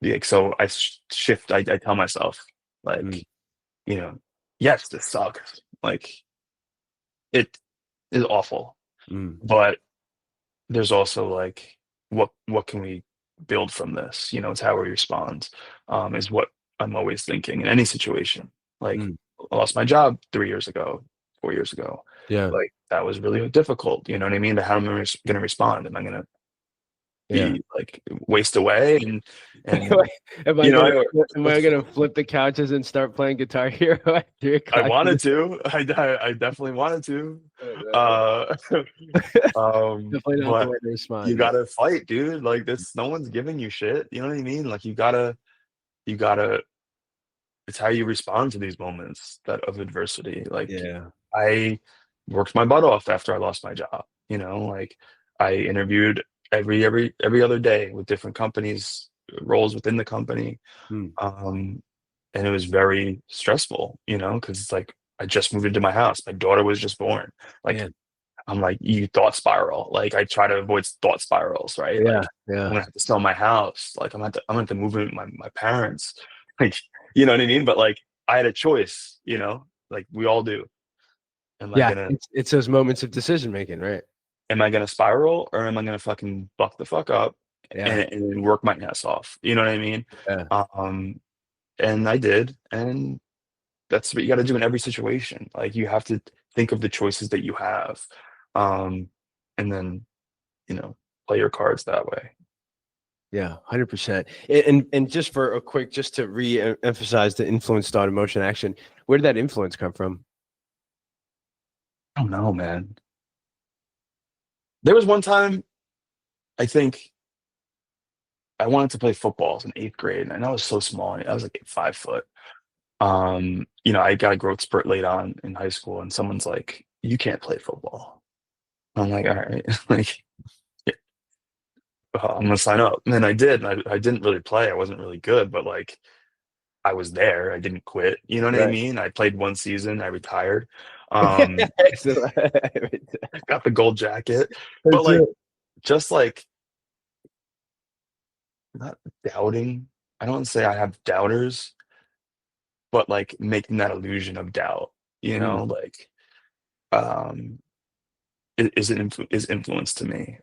Like so I tell myself Mm, like, you know, yes, this sucks. Like it is awful. mm, But there's also like what can we build from this? It's how we respond, is what I'm always thinking in any situation. Like mm. I lost my job 3 years ago, 4 years ago. Yeah. Like that was really difficult. You know what I mean? How am I going to respond? Am I going to Yeah. be like waste away and Am I you know gonna I, am I gonna flip the couches and start playing Guitar Hero at three I o'clock? wanted to. I definitely wanted to. Uh, Definitely not the but way to you respond. gotta fight, dude. Like this, no one's giving you shit. You know what I mean? Like you gotta. It's how you respond to these moments that of adversity. Like Yeah. I worked my butt off after I lost my job. You know, like I interviewed every other day with different companies, roles within the company. Hmm. Um, and it was very stressful, you know, because it's like I just moved into my house. My daughter was just born. Like Man. I'm like, you thought spiral. Like I try to avoid thought spirals, right? Yeah. Like I'm Yeah. gonna have to sell my house. Like I'm gonna have to move in with my parents. Like, you know what I mean? But like I had a choice, you know, like we all do. Am I Yeah. gonna It's those moments of decision making, right? am I gonna spiral or am I gonna fucking buck the fuck up Yeah. and work my ass off? You know what I mean? Yeah. Um, and I did, and that's what you got to do in every situation. Like you have to think of the choices that you have, um, and then you know play your cards that way. Yeah, 100%. And just for a quick, just to re-emphasize the influence, thought, emotion, action. Where did that influence come from? I don't know, man. There was one time I think I wanted to play football in eighth grade, and I was so small. I was like 5 foot. You know, I got a growth spurt late on in high school, and someone's like, "You can't play football." I'm like, "All right, like, yeah, I'm gonna sign up." And then I did, and I didn't really play. I wasn't really good, but like, I was there. I didn't quit. You know what I Right. mean? I played one season. I retired. Um, So, got the gold jacket, but that's like, it. just like not doubting. I don't say I have doubters, but like making that illusion of doubt. You Mm, know, like, um, is influence to me.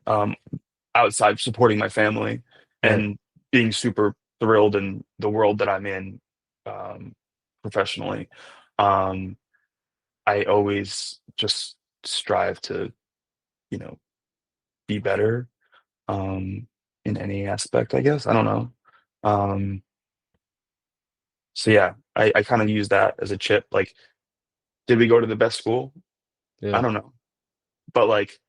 Outside supporting my family right. and being super thrilled in the world that I'm in, um, professionally. Um, I always just strive to, you know, be better, um, in any aspect, I guess. I don't know. Um, so yeah, I kind of use that as a chip. Like, did we go to the best school? I Yeah. don't know. But like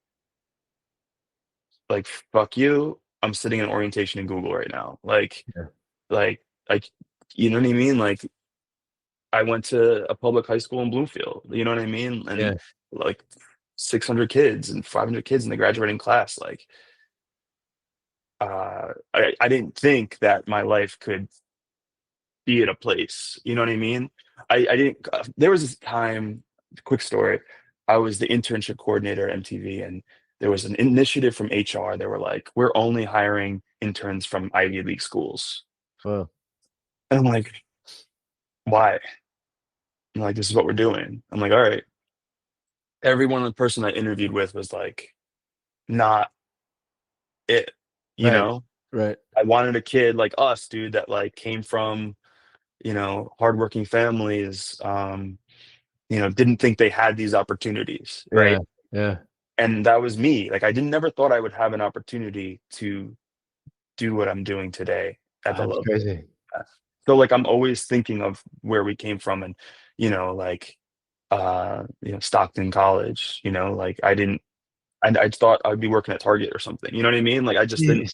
fuck you. I'm sitting in orientation in Google right now. Yeah. Like like you know what I mean? Like I went to a public high school in Bloomfield, you know what I mean? And Yeah. like 600 kids and 500 kids in the graduating class. Like I didn't think that my life could be at a place. You know what I mean? I didn't. There was this time. Quick story. I was the internship coordinator at MTV, and there was an initiative from HR. They were like, "We're only hiring interns from Ivy League schools," Well, and I'm like, "Why?" I'm like, "This is what we're doing." I'm like, "All right." Every one of the person I interviewed with was like, not it. You right. know, Right. I wanted a kid like us, dude, that like came from hardworking families. Didn't think they had these opportunities, Yeah. right? Yeah. And that was me. Like I didn't never thought I would have an opportunity to do what I'm doing today at the That's level. crazy. So like I'm always thinking of where we came from and like Stockton College, like I thought I'd be working at Target or something. You know what I mean? Like Jeez.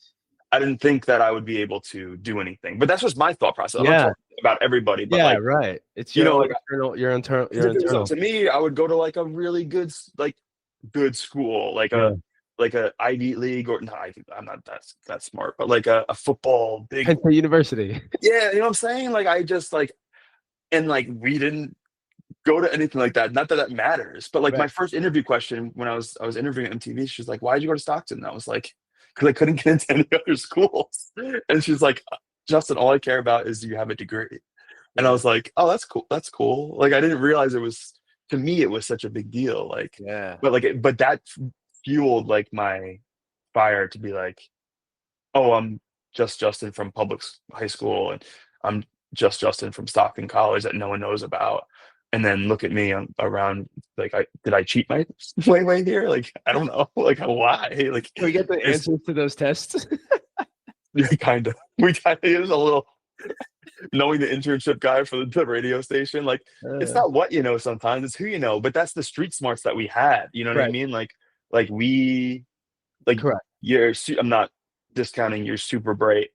I didn't think that I would be able to do anything. But that's just my thought process. I'm not Yeah. talking about everybody, but Yeah. like, Right. It's your own like internal, your internal, if your it was up internal. to me, I would go to like a really good school, like Yeah. a Ivy League or not Ivy. I'm not that smart, but like a football big. Penn State University. Yeah, you know what I'm saying? Like I just like and like we didn't go to anything like that. Not that that matters, but like Right. my first interview question when I was interviewing at MTV, she's like, "Why did you go to Stockton?" And I was like, "Because I couldn't get into any other schools." And she's like, "Justin, all I care about is you have a degree." And I Yeah. was like, "Oh, that's cool. That's cool." Like I didn't realize it was to me it was such a big deal. Like, Yeah. but that fueled like my fire to be like, "Oh, I'm just Justin from high school, and I'm just Justin from Stockton College that no one knows about." And then look at me around like I did I cheat my way here? Like I don't know. Like why? Like Can we get the it's answers to those tests? kind of we kind of is a little knowing the internship guy for the radio station, like it's Uh, not what you know sometimes, it's who you know, but that's the street smarts that we had, you know what I right. mean? Like we like Correct. I'm not discounting you're super bright.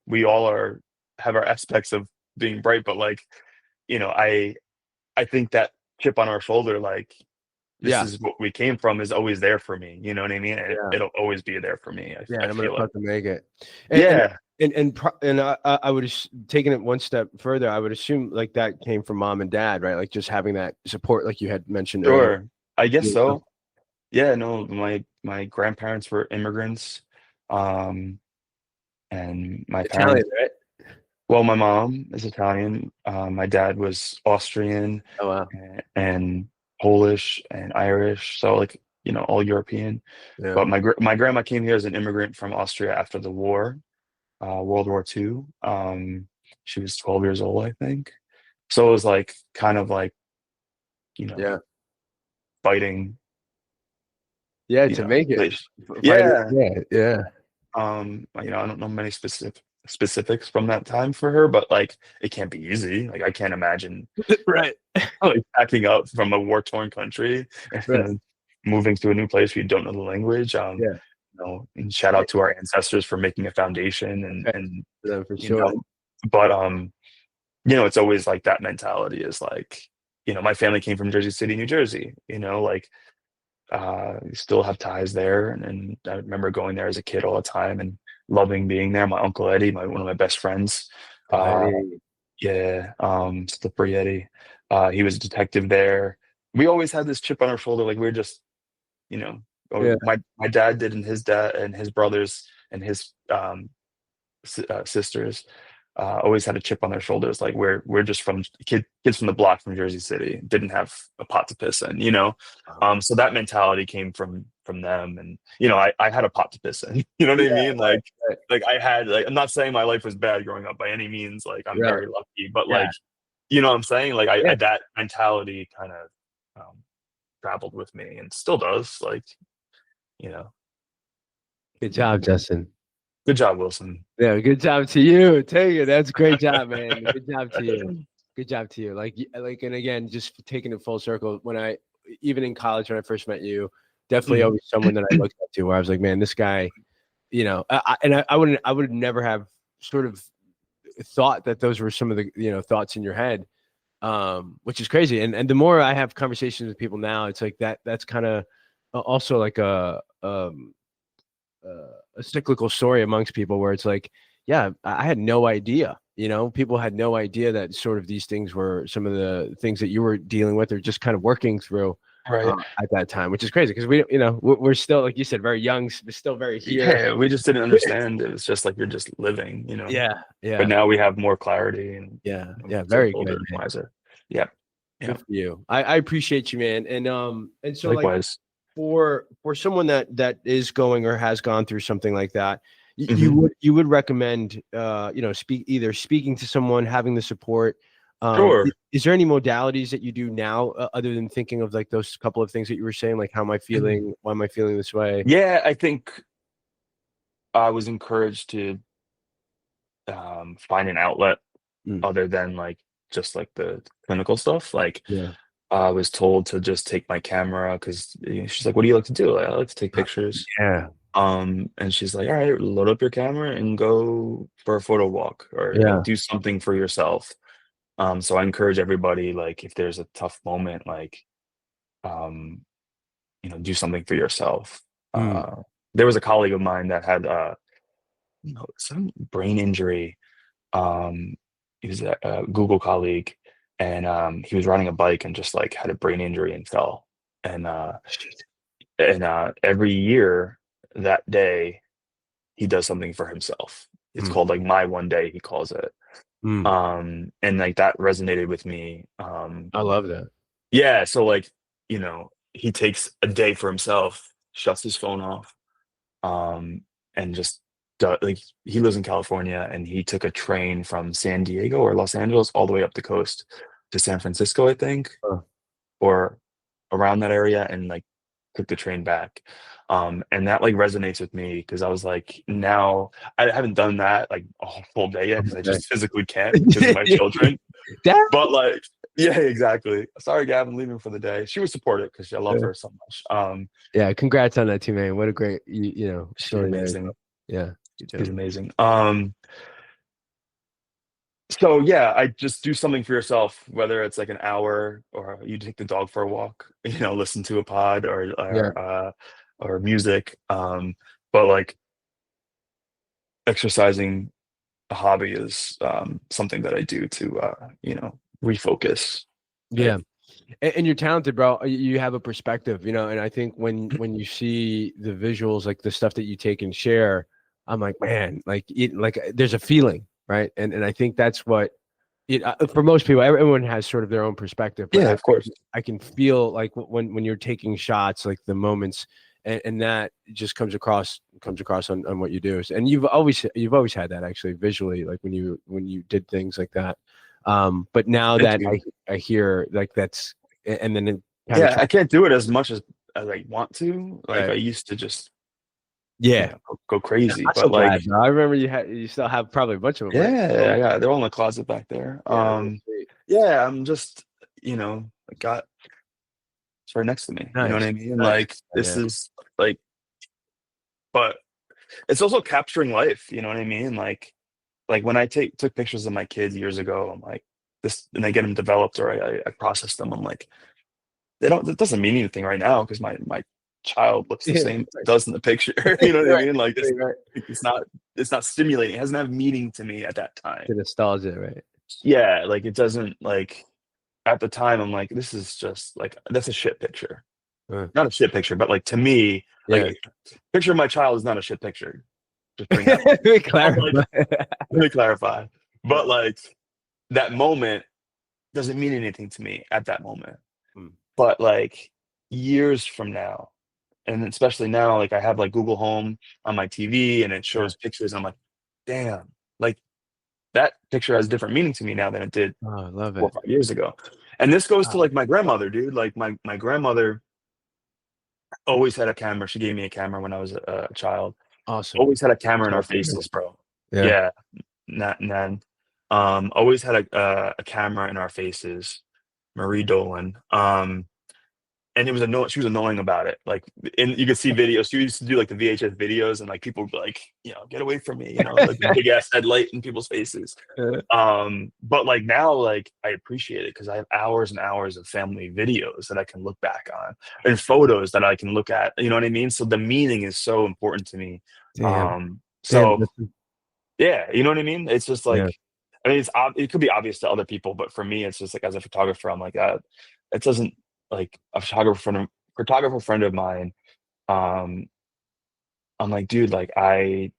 We all have our aspects of being bright, but like, I think that chip on our shoulder, like this Yeah. is what we came from is always there for me. You know what I mean? Yeah. It'll always be there for me. Yeah. I And I'm gonna feel like. fucking make it. And and Yeah, and I would taking it one step further. I would assume like that came from mom and dad, right? Like just having that support, like you had mentioned earlier. sure. I guess You know? so. Yeah, no, my grandparents were immigrants, um, and my Italian, parents. right? Well, my mom is Italian. My dad was Austrian Oh wow. and Polish and Irish, so like all European. Yeah. But my grandma came here as an immigrant from Austria after the war, World War II. She was 12 years old, I think. So it was like kind of like you know Yeah. fighting, Yeah. To make it. place. Fighting. Yeah. Yeah. Yeah. I don't know many specifics from that time for her, but like it can't be easy. Like I can't imagine Right. like packing up from a war-torn country and Right. then moving to a new place where you don't know the language. Yeah. And shout out to our ancestors for making a foundation and Yeah, for you sure. know, but it's always like that mentality is like, my family came from Jersey City, New Jersey, like we still have ties there. And I remember going there as a kid all the time and loving being there. My uncle Eddie, one of my best friends. Oh, Uh, Eddie. yeah, Slippery Eddie. He was a detective there. We always had this chip on our shoulder, like we are just, or Yeah. my dad did, and his dad and his brothers and his sisters always had a chip on their shoulders, like we're just from kids from the block from Jersey City, didn't have a pot to piss in, so that mentality came from them, and I had a pot to piss in, you know what I Yeah. mean, Right. like I had, like, I'm not saying my life was bad growing up by any means, like I'm Right. very lucky, but Yeah. like, you know what I'm saying, like Yeah. I that mentality kind of traveled with me and still does, like, you know Good job, Justin. good job, Wilson. Yeah, good job to you. Take it. That's a great job, man. Good job to you. Good job to you. And again, just taking it full circle. Even in college, when I first met you, definitely always someone that I looked up to, where I was like, man, this guy, I would never have sort of thought that those were some of the, thoughts in your head, which is crazy. And the more I have conversations with people now, it's like that's kind of also like a cyclical story amongst people where it's like, yeah, I had no idea. People had no idea that sort of these things were some of the things that you were dealing with or just kind of working through Right. at that time, which is crazy because we're still, like you said, very young, we're still very here. Yeah, we just didn't understand. It was just like you're just living, Yeah, But yeah, now we have more clarity and yeah, we're very older good, and man. wiser. Yeah. Yeah. Good for you. I appreciate you, man. And so like Likewise. for someone that is going or has gone through something like that, Mhm. you would recommend speaking to someone, having the support. Sure. Is there any modalities that you do now other than thinking of like those couple of things that you were saying, like how am I feeling, why am I feeling this way? Yeah, I think I was encouraged to find an outlet Mm, other than like just like the clinical stuff. Like yeah. I was told to just take my camera because she's like, "What do you like to do?" Like, I like to take pictures. Yeah. And she's like, "All right, load up your camera and go for a photo walk or like Yeah. do something for yourself." So I encourage everybody, like, if there's a tough moment, like, um, do something for yourself. Mm, Uh, there was a colleague of mine that had, some brain injury. Um, he was a Google colleague, and he was riding a bike and just like had a brain injury and fell. And every year that day, he does something for himself. It's mm, called like my one day, he calls it. mm. And like that resonated with me. I love that. Yeah, so like, he takes a day for himself, shuts his phone off, and just like he lives in California and he took a train from San Diego or Los Angeles all the way up the coast to San Francisco, I think, Huh. or around that area, and like took the train back. And that like resonates with me because I was like, now I haven't done that like a whole full day yet because I just physically can't because of my children. That- But like, yeah, exactly. Sorry, Gab, I'm leaving for the day. She was supportive because I love her so much. yeah, congrats on that too, man. What a great She's story there. amazing. Yeah. She's amazing. So yeah, I just do something for yourself, whether it's like an hour or you take the dog for a walk, listen to a pod Yeah. or music. But like exercising a hobby is something that I do to refocus. Yeah. And you're talented, bro. You have a perspective, and I think when you see the visuals, like the stuff that you take and share, I'm like, man, like there's a feeling, right? And I think that's what for most people, everyone has sort of their own perspective, but Yeah, of course. I can feel like when you're taking shots, like the moments, and that just comes across on what you do. And you've always had that actually visually, like when you did things like that. But now Thank that you. I hear like that's and then it kind of Yeah, I can't do it as much as I want to. Like I right. used to just, Yeah. go crazy. I'm so But like, glad, bro. I remember you still have probably a bunch of them, right? yeah, yeah, they're all in the closet back there. Yeah, really sweet. Yeah, I'm just, I got it's right next to me. You know what Nice. I mean? Nice. Like this Yeah. is like, but it's also capturing life. You know what I mean? Like when I took pictures of my kids years ago, I'm like this, and I get them developed or I process them. I'm like, it doesn't mean anything right now because my child looks the Yeah. same as it does in the picture. You know what I Right. mean? Like Right. it's not stimulating. It doesn't have meaning to me at that time. The nostalgia, right? Yeah, like it doesn't like at the time I'm like, this is just like that's a shit picture. Uh, Not a shit picture, but like to me, yeah. like picture of my child is not a shit picture. Just bring that Let me up. Like, clarify. let me clarify. But like that moment doesn't mean anything to me at that moment. Mm, But like years from now, and especially now, like I have like Google Home on my TV and it yeah. shows pictures. And I'm like, damn, like that picture has different meaning to me now than it did Oh, I love 4 or it. 5 years ago. And this goes to Wow. like my grandmother, dude. Like my grandmother always had a camera. She gave me a camera when I was a child. Awesome. Always had a camera in our So cool. faces, bro. Yeah. Yeah, not then. Always had a camera in our faces. Marie Dolan. And it was annoying. She was annoying about it. Like, and you could see videos. She used to do like the VHS videos, and like people would be like, get away from me, like the big ass headlight in people's faces. Uh, But like now, like I appreciate it because I have hours and hours of family videos that I can look back on and photos that I can look at. You know what I mean? So the meaning is so important to me. damn. Damn. So yeah, you know what I mean? It's just Yeah. like, I mean, it could be obvious to other people, but for me, it's just like as a photographer, I'm like, it doesn't like a photographer friend of mine. Um, I'm like, dude, like I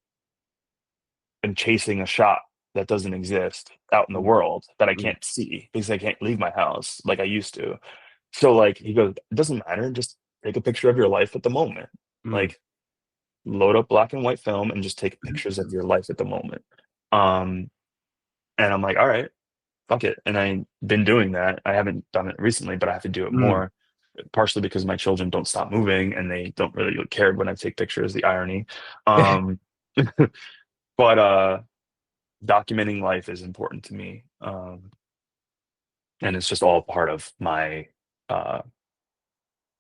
am chasing a shot that doesn't exist out in the Mm, world that I mm, can't see because I can't leave my house like I used to. So like he goes, it doesn't matter, just take a picture of your life at the moment. mm. Like load up black and white film and just take pictures of your life at the moment. Um, and I'm like, all right, fuck it. And I've been doing that. I haven't done it recently, but I have to do it Mm. more, partially because my children don't stop moving and they don't really care when I take pictures, the irony. Um, but documenting life is important to me. And it's just all part of my uh,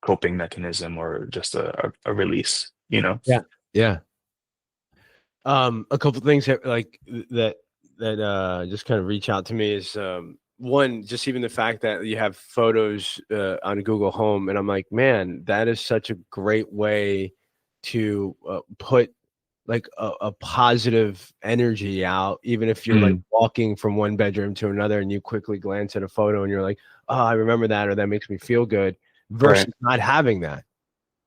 coping mechanism or just a release. Yeah. Yeah. A couple things that like that just kind of reach out to me is one, just even the fact that you have photos on Google Home, and I'm like, man, that is such a great way to put like a positive energy out, even if you're like Mm, walking from one bedroom to another and you quickly glance at a photo and you're like, oh, I remember that, or that makes me feel good, right. versus not having that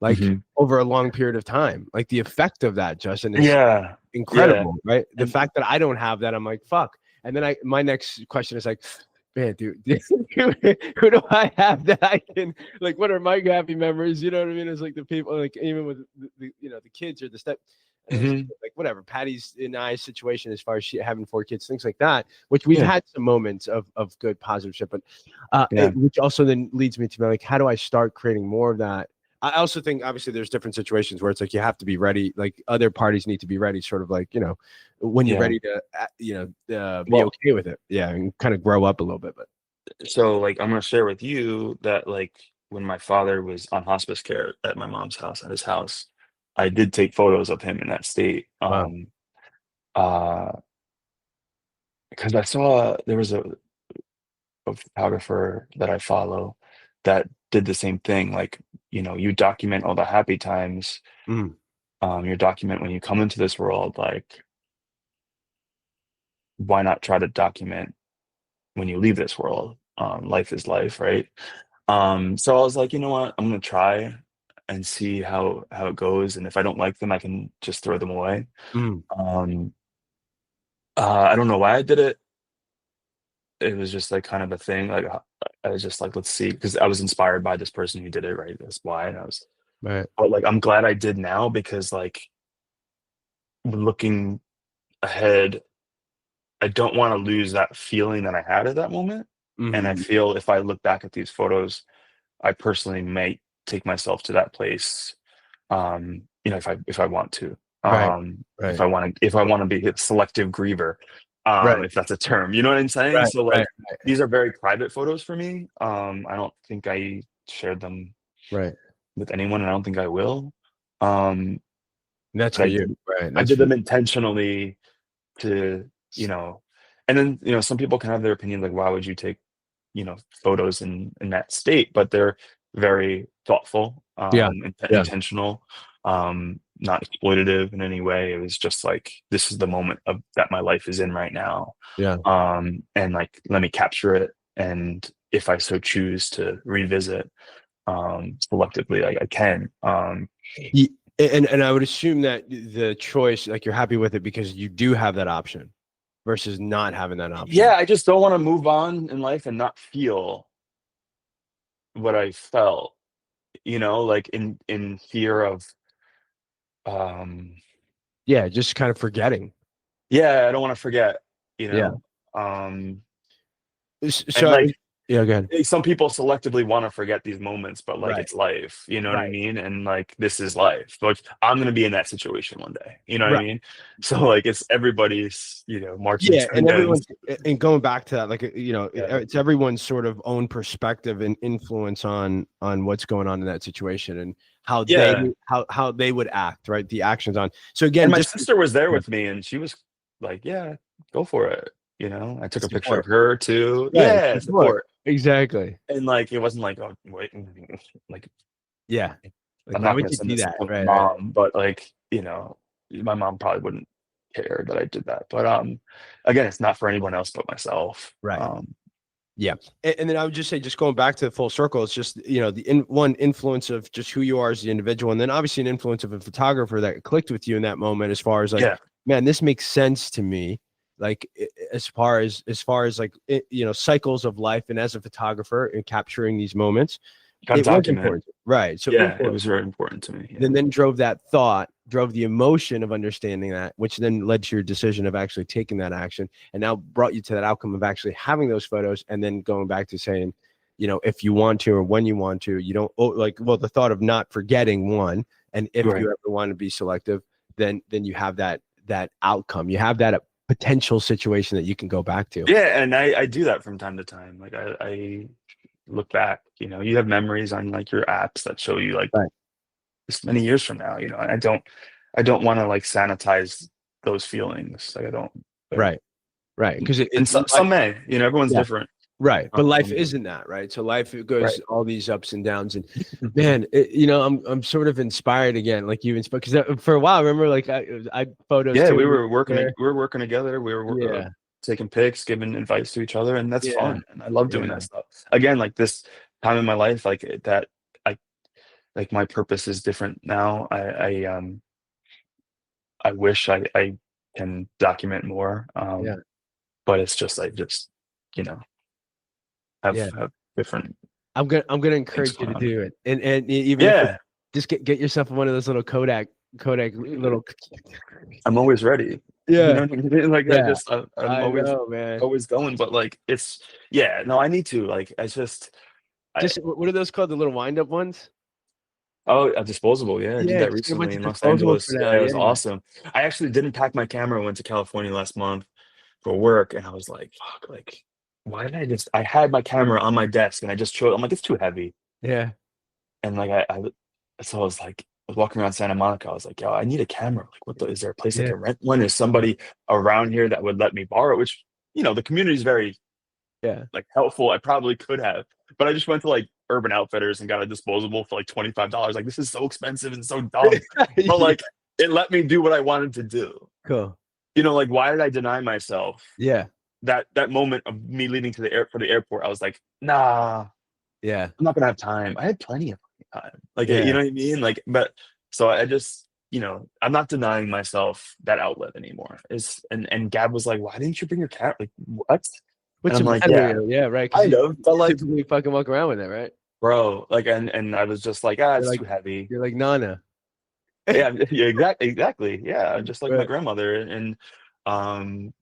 like Hmm. over a long period of time. Like the effect of that, Justin, is Yeah. Yeah. incredible, right? The And fact that I don't have that, I'm like, fuck. And then my next question is like, man, dude, who do I have that I can like? What are my happy memories? You know what I mean? It's like the people, like even with the kids or the step, mhm. like whatever. Patty's and I's situation as far as she having 4 kids, things like that, which we've Yeah. had some moments of good positive shit, but Yeah. which also then leads me to be like, how do I start creating more of that? I also think obviously there's different situations where it's like you have to be ready, like other parties need to be ready, sort of like, when you're Yeah. ready to, be Well, okay with it. Yeah. And kind of grow up a little bit, but so like I'm gonna share with you that like when my father was on hospice care at my mom's house, at his house, I did take photos of him in that state. wow. Uh because I saw there was a photographer that I follow that did the same thing. Like, you document all the happy times. Mm, You document when you come into this world. Like, why not try to document when you leave this world? Life is life, right? So I was like, you know what? I'm gonna try and see how it goes. And if I don't like them, I can just throw them away. mm, Um, I don't know why I did it. It was just like kind of a thing. Like I was just like, let's see, because I was inspired by this person who did it, right? That's why. And I was, right. but like, I'm glad I did now because like looking ahead, I don't want to lose that feeling that I had at that moment. And I Hmm. feel if I look back at these photos, I personally may take myself to that place. If I want to, Right. if Right. I want to be a selective griever, Right. if that's a term, you know what I'm saying? Right. So Right. like, these are very private photos for me. I don't think I shared them Right. with anyone, and I don't think I will. Um, And that's but for you. Right. I That's did for you. them intentionally to, you know, and then some people can have their opinion, like, why would you take photos in that state, but they're very thoughtful, Yeah. Yeah. intentional, not exploitative in any way. It was just like, this is the moment of that my life is in right now, Yeah. and like, let me capture it, and if I so choose to revisit, selectively, I can. Ye- and I would assume that the choice, like you're happy with it because you do have that option versus not having that option. Yeah, I just don't want to move on in life and not feel what I felt, like in fear of, um Yeah, just kind of forgetting. yeah, I don't want to forget, you Yeah. know. Um and So, like, yeah, again. some people selectively want to forget these moments, but like, Right. it's life, you know what I Right. mean? And like, this is life. Like, I'm gonna be in that situation one day, you know what I Right. mean? So like, it's everybody's, marching Yeah, to and the ends. everyone's and going back to that, like Yeah. it's everyone's sort of own perspective and influence on what's going on in that situation and Yeah. how they would act, right? The actions on. So And again, my just sister was there yeah, with me, and she was like, yeah, go for it. I took a picture of support, her too. right? Yeah, Support, support. exactly. And like, it wasn't like, oh wait, like, Yeah, like I'm why not would gonna you send do this that? to my Right, right, mom, but like, my mom probably wouldn't care that I did that. But again, it's not for anyone else but myself. right. Yeah, and then I would just say, just going back to the full circle, it's just one influence of just who you are as the individual, and then obviously an influence of a photographer that clicked with you in that moment, as far as like, Yeah, man, this makes sense to me. Like as far as like cycles of life, and as a photographer and capturing these moments, gotta it was document. important, right? So Yeah, it influence was very important to me. Yeah. then drove that thought, drove the emotion of understanding that, which then led to your decision of actually taking that action, and now brought you to that outcome of actually having those photos, and then going back to saying, if you want to or when you want to, you don't the thought of not forgetting one, and if you Right. ever want to be selective, then you have that outcome, you have that potential situation that you can go back to. Yeah, and I do that from time to time. Like, I look back. You have memories on like your apps that show you like Right, this many years from now. And I don't want to like sanitize those feelings. Like, I don't. But, right, right, because and some may. Everyone's yeah. different. Right. But life Um, isn't that, right? So life, it right. goes all these ups and downs. And man, I'm sort of inspired again, like you inspired, because for a while, I remember like I photos Yeah, too. we were working. There. We were working together. We were Yeah. taking pics, giving advice to each other, and that's Yeah. fun. And I love doing Yeah. that stuff. Again, like, this time in my life, like that. I like, my purpose is different now. I wish I can document more. Yeah. But it's just, I just you know Yeah. have different I'm gonna things encourage you going to on. do it. And even if it's Yeah, just get yourself one of those little Kodak little. I'm always ready. You Yeah. know what I mean? Like, Yeah. I'm I always know, man. always going, but like, it's, yeah, no, I need to, like, I just, I Just what are those called? The little wind up ones? oh, a disposable. Yeah, I did Yeah, that just get a bunch recently of in Los disposables for Angeles. now. Yeah, it was Yeah. awesome. I actually didn't pack my camera. I went to California last month for work, and I was like, fuck, like, why did I had my camera on my desk, and I just chose, I'm like, it's too heavy. Yeah. And like, so I was like, I was walking around Santa Monica. I was like, yo, I need a camera. Like, is there a place I Yeah. can rent one? Is somebody around here that would let me borrow it? Which the community is very Yeah. like helpful. I probably could have, but I just went to like Urban Outfitters and got a disposable for like $25. Like this is so expensive and so dumb, but like it let me do what I wanted to do. Cool. Like why did I deny myself Yeah. that moment of me leaving to for the airport? I was like, nah, Yeah. I'm not gonna have time. I had plenty of time. Like you Yeah. know what I mean? Like, but so I just I'm not denying myself that outlet anymore. And Gab was like, why didn't you bring your cat? Like what? And What's I'm the like, matter with yeah, you? Yeah, right. Because kind you of, but like, typically fucking walk around with it, right? bro, like, and I was just like, You're it's like too heavy. you're like Nana. Yeah, yeah, exactly. Yeah, just like my Right. grandmother. And um,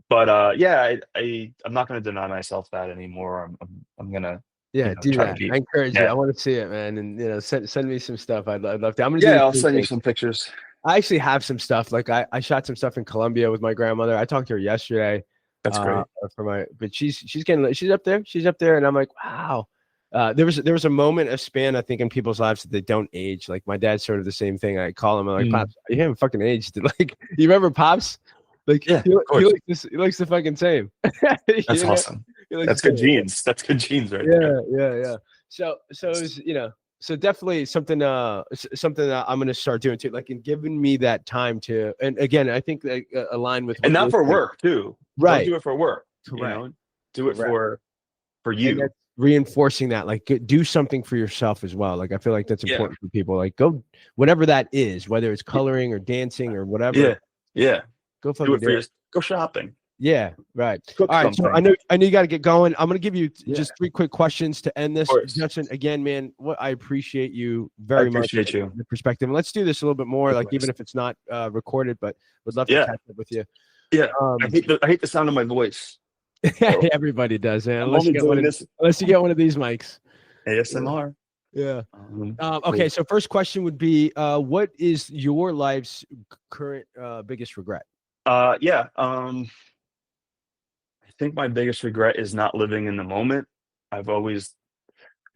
but yeah, I'm not gonna deny myself that anymore. I'm gonna, Yeah, do try to that. be. I encourage you. I Yeah, want to see it, man. And send me some stuff. I'd love to. I'm gonna do yeah. the I'll same send you thing. some pictures. I actually have some stuff. Like I shot some stuff in Colombia with my grandmother. I talked to her yesterday. That's great. But she's up there. She's up there, and I'm like, wow. There was a moment, a span, I think, in people's lives that they don't age. Like my dad's sort of the same thing. I call him, I'm like, Mm. Pops, you haven't fucking aged. Like, you remember Pops? Like Yeah, he, of he course. looks he looks the fucking same. That's You know, awesome. he looks That's the good same. genes. That's good genes right there. Yeah, yeah, yeah. So it was, so definitely something something that I'm gonna start doing too, like in giving me that time to, and again, I think that align with And what not you're for saying. work too. Don't Right. do it for work. Correct. Do it Correct. for And you. that's reinforcing that, like do something for yourself as well. Like I feel like that's Yeah. important for people. Like go whatever that is, whether it's coloring or dancing or whatever, Yeah. Yeah. go Do fucking it for do your. it. Go shopping. Yeah, right. Cook All right. So something. I know you got to get going. I'm gonna give you Yeah. just three quick questions to end Of this. course. Justin, again, man, what I appreciate you I very much, appreciate you. the perspective. And let's do this a little bit more, like even Likewise. if it's not recorded, but would love to Yeah. catch up with you. Yeah. I Um, hate the sound of my voice. So everybody does, man. I'm only doing this Unless you get one of these mics. ASMR. Yeah. Okay. Cool. So first question would be, what is your life's current biggest regret? Yeah. I think my biggest regret is not living in the moment. I've always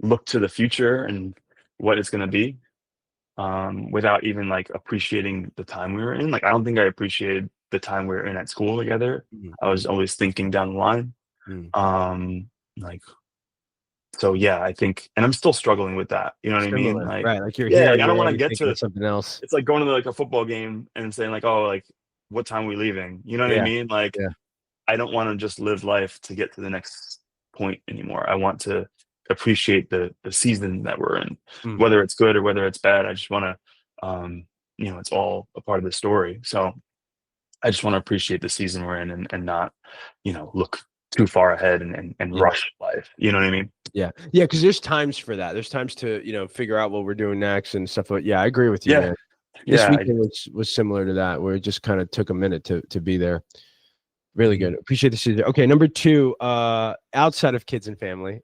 looked to the future and what it's gonna be, without even like appreciating the time we were in. Like I don't think I appreciated the time we were in at school together. I was always thinking down the line. Mm. Like so yeah, I think, and I'm still struggling with that. You know what I mean? Similar, Like, right? Like you're yeah, here, like, I you're don't want to already get thinking to of something else. it's like going to like a football game and saying like, oh, like what time are we leaving? You know what I Yeah. mean? Like Yeah. I don't want to just live life to get to the next point anymore. I want to appreciate the season that we're in, Mm. whether it's good or whether it's bad. I just want to, it's all a part of the story. So I just want to appreciate the season we're in and not, look too far ahead and Yeah. rush life. You know what I mean? Yeah. Yeah. Because there's times for that. There's times to, figure out what we're doing next and stuff. But yeah, I agree with you, Yeah. man. This Yeah. weekend was similar to that, where it just kind of took a minute to be there. Really good. Appreciate the season. Okay, number two, outside of kids and family,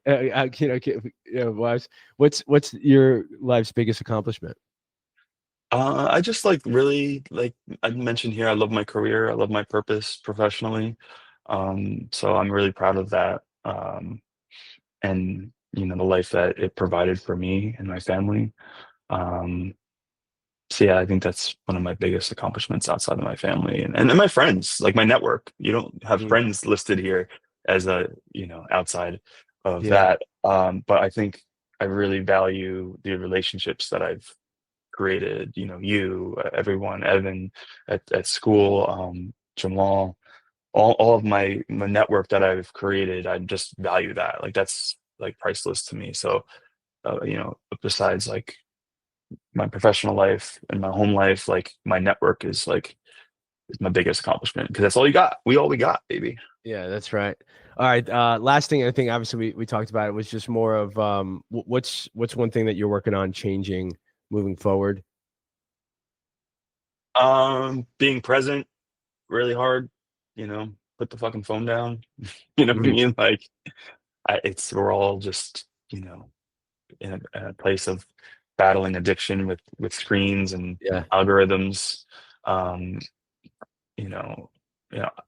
wives. What's your life's biggest accomplishment? I just like really like I mentioned here, I love my career. I love my purpose professionally. So I'm really proud of that. And the life that it provided for me and my family. Um, so yeah, I think that's one of my biggest accomplishments outside of my family and my friends, like my network. You don't have Mhm. friends listed here as a, outside of Yeah. that. But I think I really value the relationships that I've created, everyone, Evan at school, Jamal, all of my network that I've created. I just value that. Like that's like priceless to me. So, besides like my professional life and my home life, like my network is my biggest accomplishment because that's all you got. We got, baby. Yeah, that's right. All right. Last thing, I think obviously we talked about it was just more of what's one thing that you're working on changing moving forward? Being present really hard, put the fucking phone down. You know what I Mhm. mean? Like we're all just, in a place of battling addiction with screens and Yeah. algorithms. Um, you know,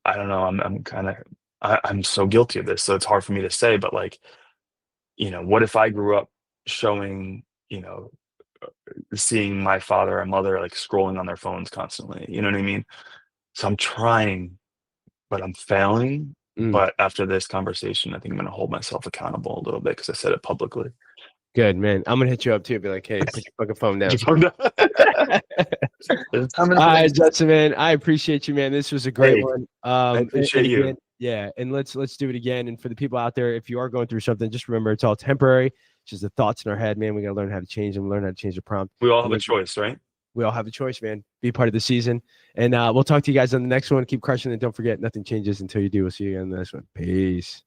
I don't know. I'm kind of I'm so guilty of this, so it's hard for me to say. But like, what if I grew up showing, seeing my father and mother like scrolling on their phones constantly? You know what I mean? So I'm trying, but I'm failing. But after this conversation, I think I'm going to hold myself accountable a little bit because I said it publicly. Good, man. I'm gonna hit you up too. Be like, hey, put your fucking phone down. All right, Justin, man. I appreciate you, man. This was a great one. I appreciate you. Again, yeah, and let's do it again. And for the people out there, if you are going through something, just remember it's all temporary. It's just the thoughts in our head, man. We gotta learn how to change them, learn how to change the prompt. We all have a choice, right? We all have a choice, man. Be part of the season. And we'll talk to you guys on the next one. Keep crushing it. Don't forget, nothing changes until you do. We'll see you again on the next one. Peace.